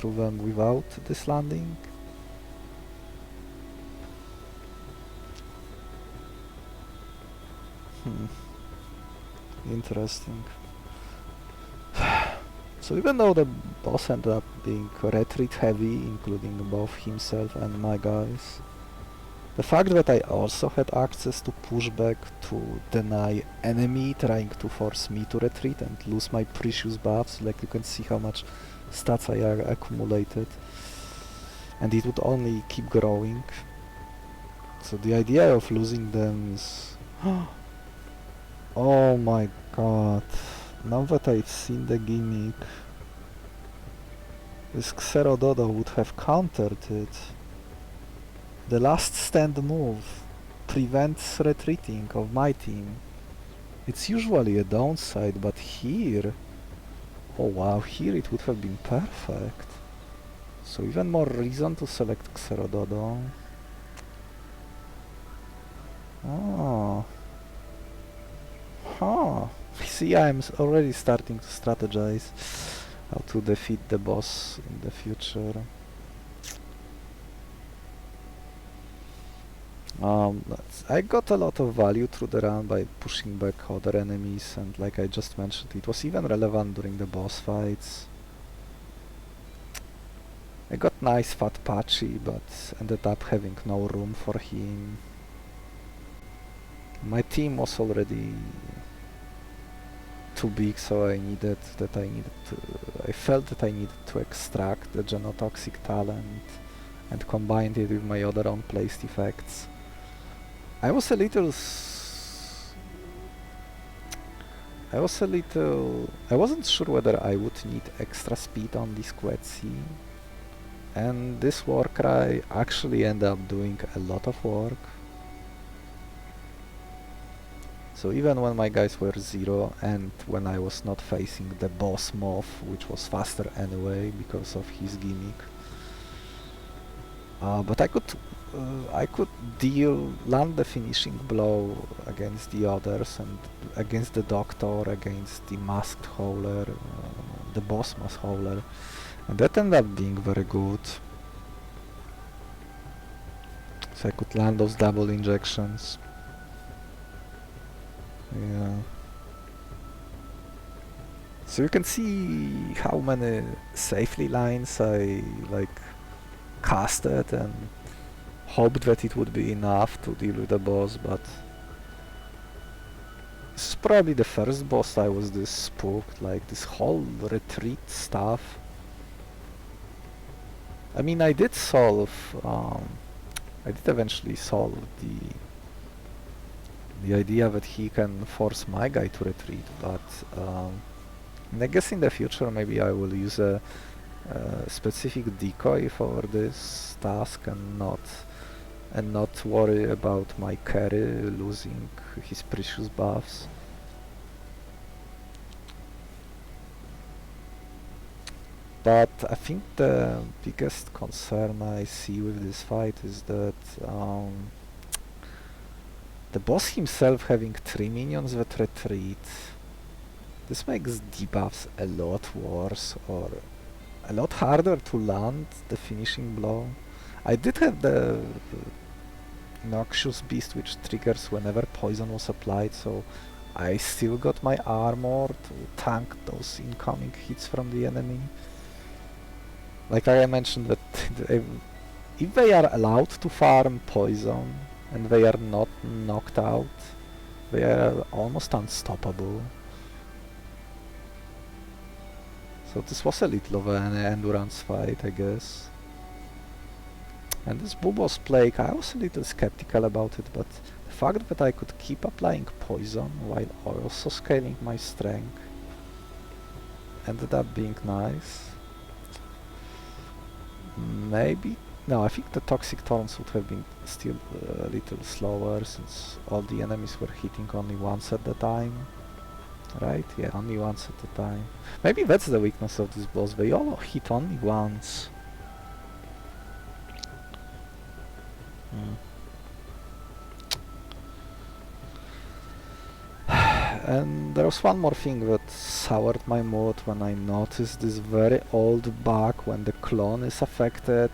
them without this landing. Interesting. So even though the boss ended up being retreat heavy, including both himself and my guys, the fact that I also had access to pushback to deny enemy trying to force me to retreat and lose my precious buffs, like you can see how much stats I accumulated, and it would only keep growing. So the idea of losing them is... oh my god, now that I've seen the gimmick, this Xerododo would have countered it. The last stand move prevents retreating of my team. It's usually a downside, but here... oh wow, here it would have been perfect. So even more reason to select Xerododo. Oh. Huh. See, I'm already starting to strategize how to defeat the boss in the future. I got a lot of value through the run by pushing back other enemies, and like I just mentioned, it was even relevant during the boss fights. I got nice fat Patchy, but ended up having no room for him. My team was already too big, so I felt that I needed to extract the genotoxic talent and combine it with my other unplaced effects. I wasn't sure whether I would need extra speed on this Quetzi, and this Warcry actually ended up doing a lot of work. So even when my guys were 0 and when I was not facing the Boss Moth, which was faster anyway because of his gimmick, but I could land the finishing blow against the others and against the Doctor, against the Masked Howler, the Boss Mask Howler, and that ended up being very good. So I could land those double injections. Yeah. So you can see how many safely lines I casted and hoped that it would be enough to deal with the boss, but this is probably the first boss I was this spooked, like this whole retreat stuff. I mean, I did eventually solve the idea that he can force my guy to retreat, but I guess in the future maybe I will use a specific decoy for this task and not worry about my carry losing his precious buffs. But I think the biggest concern I see with this fight is that the boss himself having 3 minions that retreat, this makes debuffs a lot worse or a lot harder to land the finishing blow. I did have the Noxious Beast which triggers whenever poison was applied, so I still got my armor to tank those incoming hits from the enemy. Like I mentioned, that if they are allowed to farm poison and they are not knocked out, they are almost unstoppable. So this was a little of an endurance fight, I guess. And this Buboes Plague, I was a little skeptical about it, but the fact that I could keep applying poison while also scaling my strength ended up being nice. Maybe... No, I think the Toxic Thorns would have been still a little slower, since all the enemies were hitting only once at a time. Right? Yeah, only once at a time. Maybe that's the weakness of this boss, they all hit only once. And there was one more thing that soured my mood when I noticed this very old bug when the clone is affected.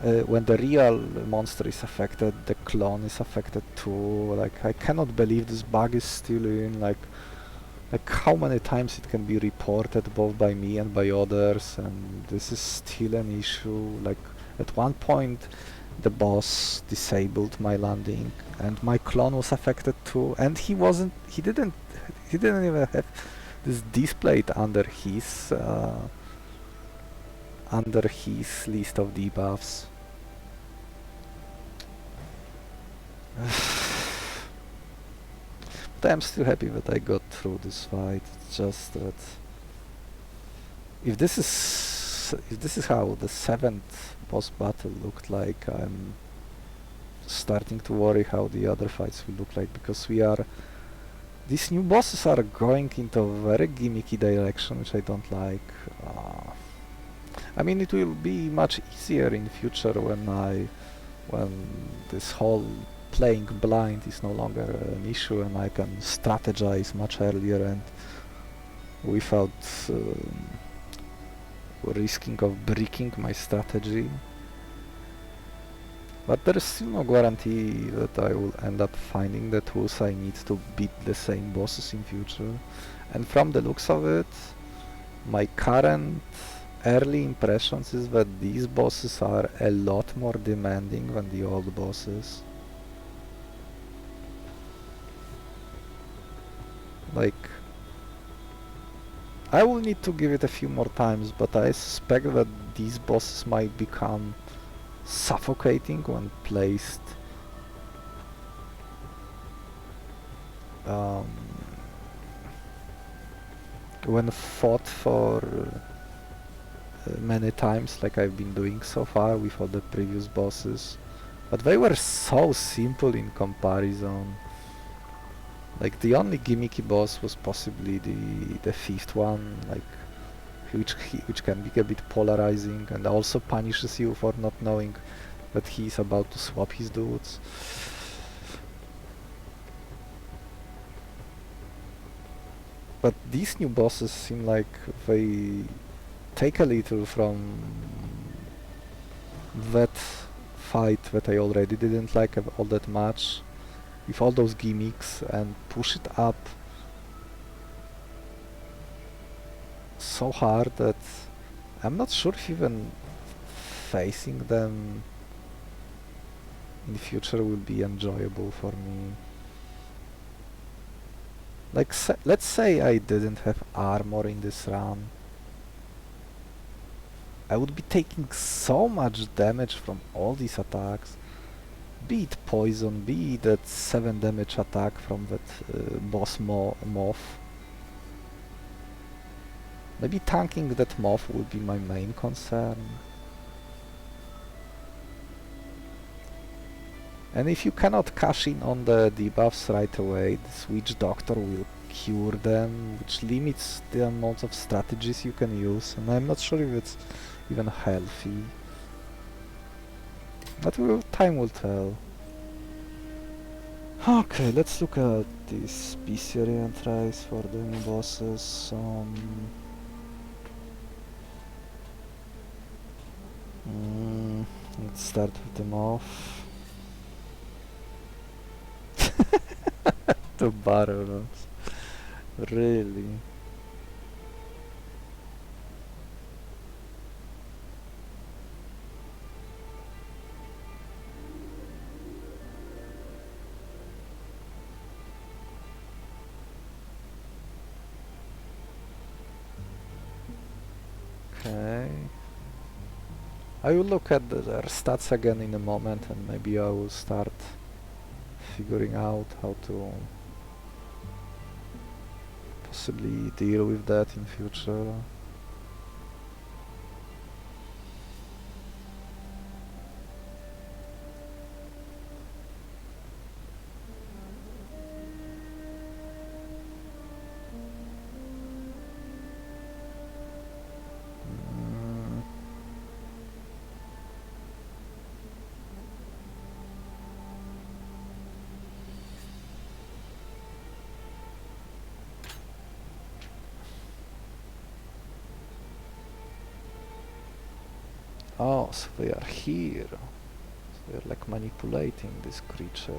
When the real monster is affected, the clone is affected too. Like, I cannot believe this bug is still in, like how many times it can be reported both by me and by others, and this is still an issue. Like, at one point the boss disabled my landing and my clone was affected too, and he didn't even have this displayed under his list of debuffs. But I'm still happy that I got through this fight. It's just that if this is how the 7th boss battle looked like, I'm starting to worry how the other fights will look like, because these new bosses are going into a very gimmicky direction, which I don't like. I mean, it will be much easier in the future when this whole playing blind is no longer an issue and I can strategize much earlier and without risking of breaking my strategy. But there is still no guarantee that I will end up finding the tools I need to beat the same bosses in future. And from the looks of it, my current early impressions is that these bosses are a lot more demanding than the old bosses. Like, I will need to give it a few more times, but I suspect that these bosses might become suffocating when placed um, when fought for many times, like I've been doing so far with all the previous bosses. But they were so simple in comparison. Like the only gimmicky boss was possibly the fifth one, like which can be a bit polarizing and also punishes you for not knowing that he's about to swap his dudes. But these new bosses seem like they take a little from that fight that I already didn't like all that much, with all those gimmicks, and push it up so hard that I'm not sure if even facing them in the future will be enjoyable for me. Like, let's say I didn't have armor in this run. I would be taking so much damage from all these attacks. Be it poison, be it that 7 damage attack from that boss moth. Maybe tanking that moth would be my main concern. And if you cannot cash in on the debuffs right away, this Witch Doctor will cure them, which limits the amount of strategies you can use, and I'm not sure if it's even healthy. But time will tell. Okay, let's look at this Bestiary and tries for the new bosses. Let's start with the moth. The barrels. Really? Okay. I will look at their stats again in a moment, and maybe I will start figuring out how to possibly deal with that in future. Oh, so they are here. So they're like manipulating this creature.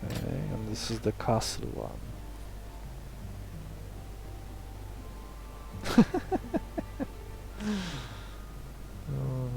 Okay, and this is the castle one. Oh.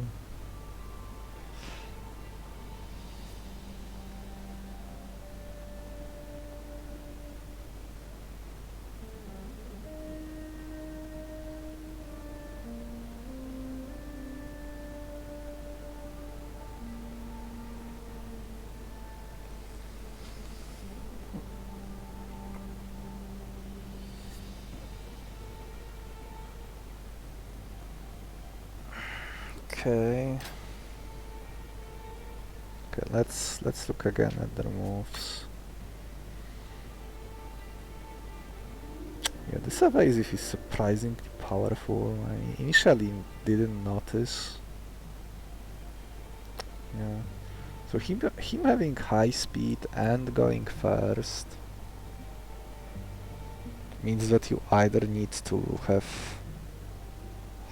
Okay. Okay, let's look again at their moves. Yeah, this evasive is surprisingly powerful. I initially didn't notice. Yeah. So him having high speed and going first means that you either need to have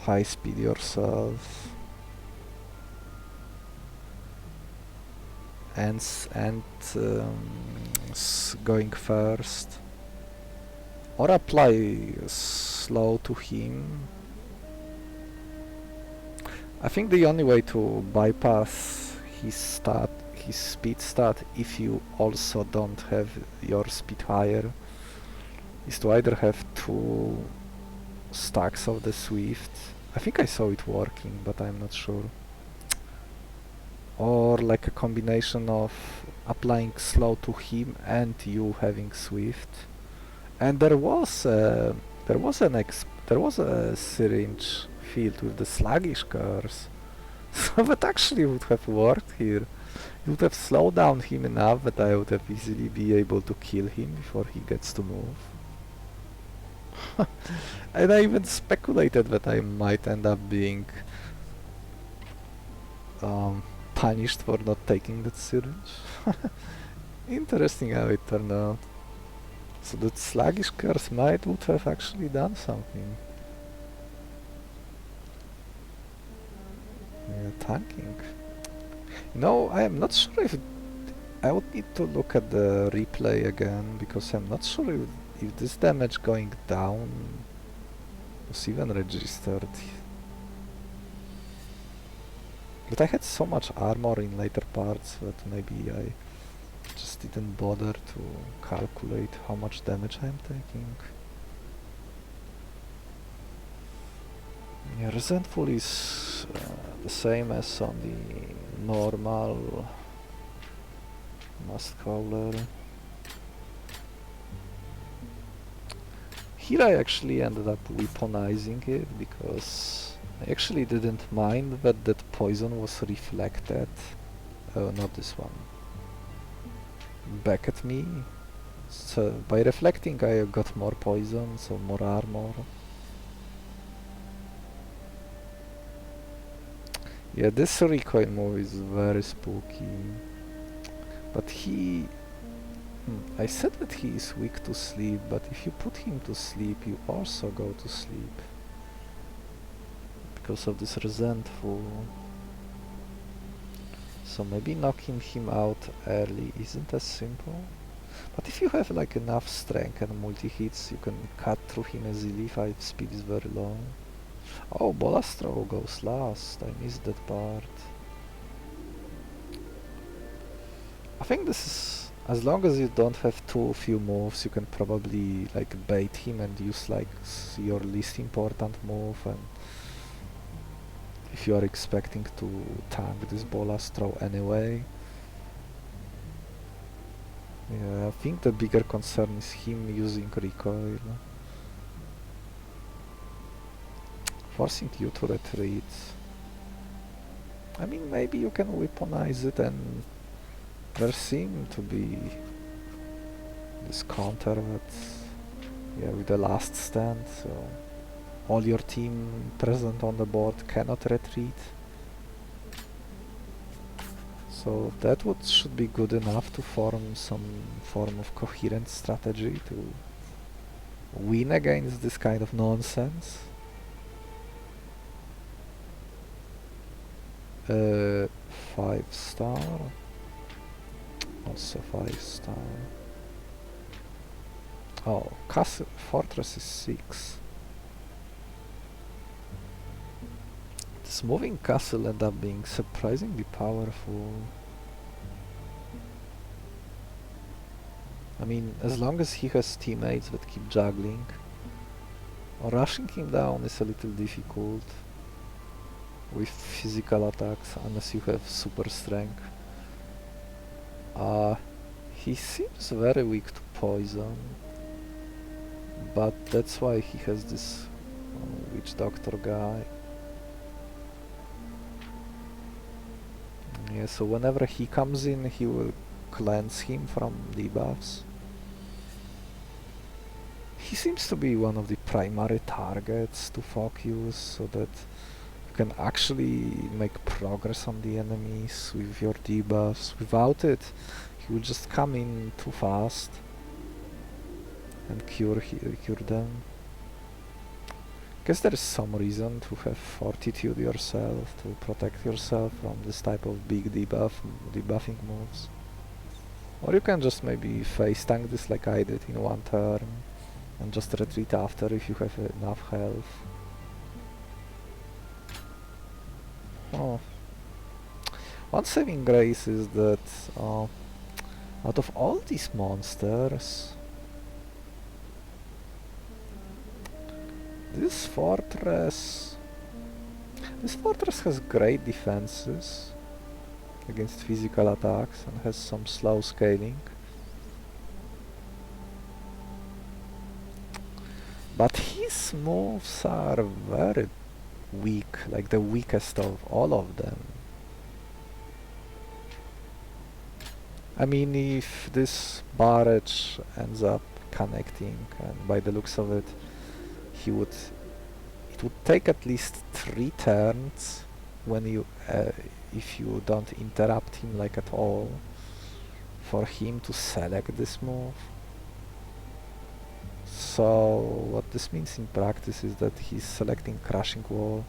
high speed yourself and going first, or apply slow to him I think the only way to bypass his speed stat, if you also don't have your speed higher, is to either have 2 stacks of the Swift. I think I saw it working, but I'm not sure. Or like a combination of applying slow to him and you having Swift. And there was a syringe filled with the sluggish curse. So that actually would have worked here. It would have slowed down him enough that I would have easily be able to kill him before he gets to move. And I even speculated that I might end up being punished for not taking that syringe. Interesting how it turned out. So that sluggish curse would have actually done something. Yeah, tanking. No, I am not sure if I would need to look at the replay again, because I'm not sure if this damage going down was even registered. But I had so much armor in later parts that maybe I just didn't bother to calculate how much damage I'm taking. Yeah, Resentful is the same as on the normal Mustcrawler. Here I actually ended up weaponizing it because I actually didn't mind that poison was reflected. Oh, not this one. Back at me. So by reflecting I got more poison, so more armor. Yeah, this recoil move is very spooky. But I said that he is weak to sleep, but if you put him to sleep, you also go to sleep. Because of this resentful. So maybe knocking him out early isn't as simple. But if you have like enough strength and multi-hits, you can cut through him easily if his speed is very low. Oh, Bolastro goes last. I missed that part. I think this is... as long as you don't have too few moves, you can probably like bait him and use like your least important move, and if you are expecting to tank this Bolastro anyway. Yeah, I think the bigger concern is him using recoil. Forcing you to retreat. I mean, maybe you can weaponize it, and there seemed to be this counter that, yeah, with the last stand, so all your team present on the board cannot retreat. So that should be good enough to form some form of coherent strategy to win against this kind of nonsense. 5-star. Also 5-star. Oh, Castle Fortress is 6. This moving castle ended up being surprisingly powerful. I mean, as long as he has teammates that keep juggling, rushing him down is a little difficult with physical attacks unless you have super strength. He seems very weak to poison, but that's why he has this witch doctor guy. Yeah, so whenever he comes in, he will cleanse him from debuffs. He seems to be one of the primary targets to focus, so that you can actually make progress on the enemies with your debuffs. Without it, he will just come in too fast and cure them. Guess there is some reason to have fortitude yourself, to protect yourself from this type of big debuffing moves. Or you can just maybe face tank this like I did in one turn, and just retreat after if you have enough health. Oh. One saving grace is that out of all these monsters, this fortress has great defenses against physical attacks and has some slow scaling. But his moves are very weak, like the weakest of all of them. I mean, if this barrage ends up connecting, and by the looks of it, it would take at least 3 turns when you, if you don't interrupt him like at all, for him to select this move. So what this means in practice is that he's selecting Crushing Wall.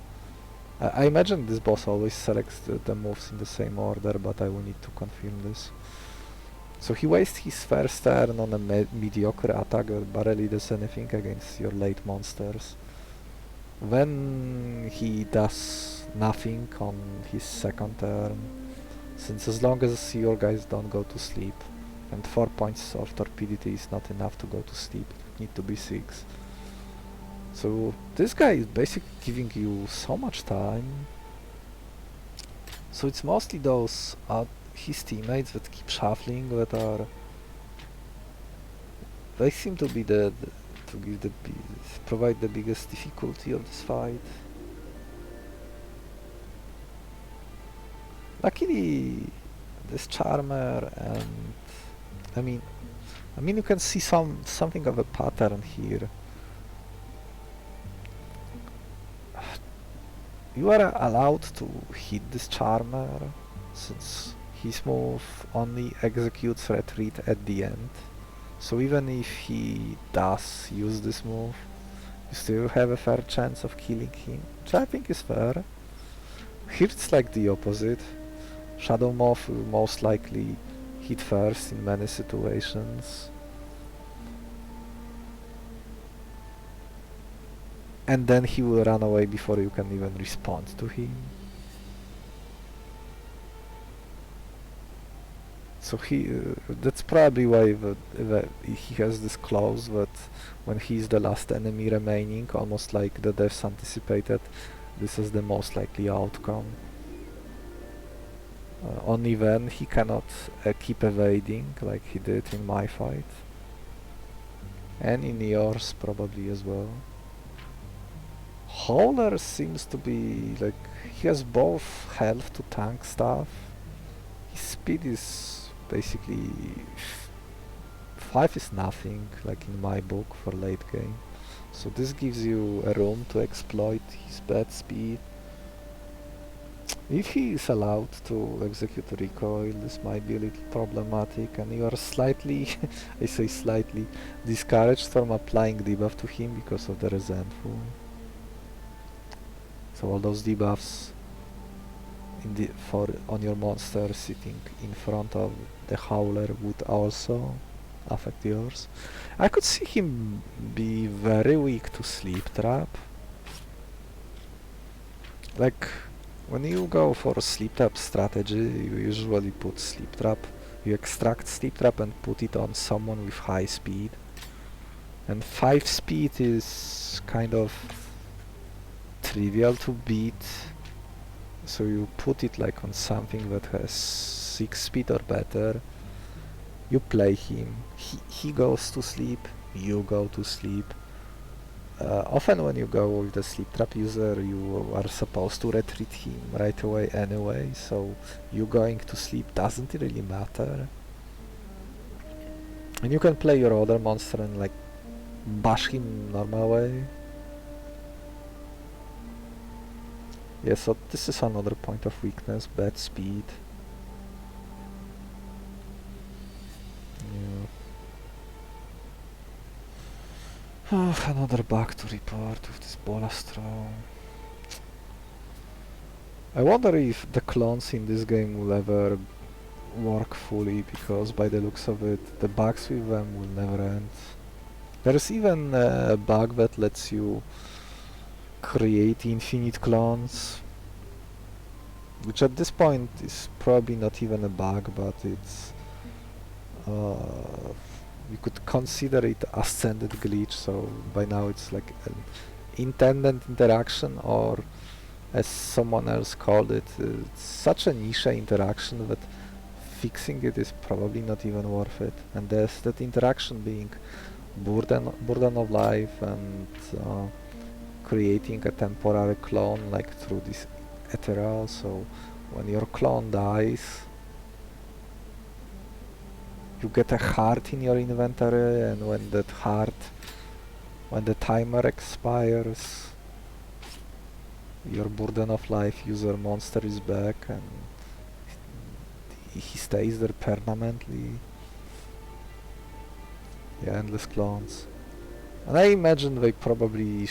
I imagine this boss always selects the moves in the same order, but I will need to confirm this. So he wastes his first turn on a mediocre attack that barely does anything against your late monsters. Then he does nothing on his second turn, since as long as your guys don't go to sleep, and 4 points of torpidity is not enough to go to sleep, it need to be 6. So this guy is basically giving you so much time. So it's mostly those his teammates that keep shuffling they seem to be provide the biggest difficulty of this fight. Luckily, this Charmer and I mean you can see something of a pattern here. You are allowed to hit this Charmer since his move only executes retreat at the end. So even if he does use this move, you still have a fair chance of killing him, which I think is fair. Here it's like the opposite. Shadowmoth will most likely hit first in many situations. And then he will run away before you can even respond to him. So that's probably why he has this clause that when he's the last enemy remaining, almost like the devs anticipated, this is the most likely outcome. Only then he cannot keep evading like he did in my fight. And in yours probably as well. Howler seems to be like, he has both health to tank stuff. His speed is basically 5 is nothing, like in my book, for late game. So this gives you a room to exploit his bad speed. If he is allowed to execute recoil, this might be a little problematic, and you are slightly, I say slightly, discouraged from applying debuff to him because of the resentful. So all those debuffs on your monster sitting in front of the Howler would also affect yours. I could see him be very weak to Sleep Trap. Like, when you go for a Sleep Trap strategy, you usually put Sleep Trap, you extract Sleep Trap and put it on someone with high speed. And 5 speed is kind of trivial to beat, so you put it like on something that has 6 speed or better. You play him, he goes to sleep, you go to sleep. Often when you go with the Sleep Trap user, you are supposed to retreat him right away anyway, so you going to sleep doesn't really matter. And you can play your other monster and like bash him normal way. Yeah, so this is another point of weakness, bad speed. Yeah. Oh, another bug to report with this Bolastro. I wonder if the clones in this game will ever work fully, because by the looks of it, the bugs with them will never end. There's even a bug that lets you create infinite clones. which at this point is probably not even a bug, but it's uh, you could consider it ascended glitch, so by now it's like an intended interaction, or as someone else called it, it's such a niche interaction that fixing it is probably not even worth it. And there's that interaction being burden of life and creating a temporary clone like through this ethereal, so when your clone dies you get a heart in your inventory, and when that heart, when the timer expires, your burden of life user monster is back and he stays there permanently. Yeah, endless clones. And I imagine they probably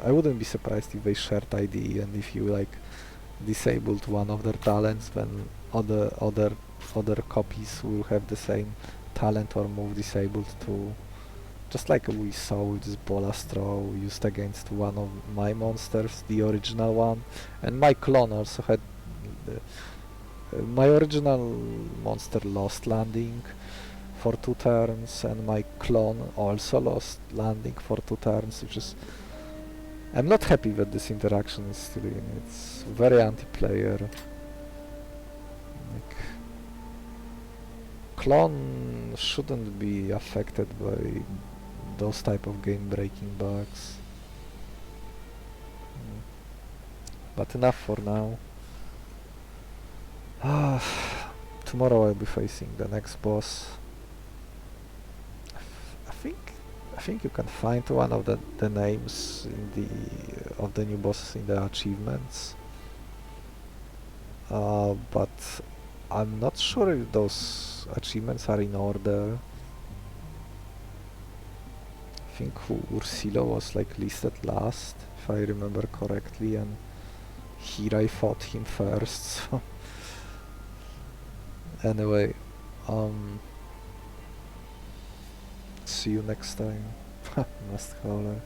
I wouldn't be surprised if they shared ID, and if you like disabled one of their talents, then other copies will have the same talent or move disabled too. Just like we saw with this Bolastro used against one of my monsters, the original one, and my clone also had my original monster lost landing for 2 turns, and my clone also lost landing for 2 turns, which is... I'm not happy that this interaction is still in. It's very anti-player. Like, clone shouldn't be affected by those type of game-breaking bugs. But enough for now. Tomorrow I'll be facing the next boss. I think you can find one of the names in the of the new bosses in the achievements. But I'm not sure if those achievements are in order. I think Ursilo was like listed last, if I remember correctly, and here I fought him first. So anyway, see you next time. Must holler.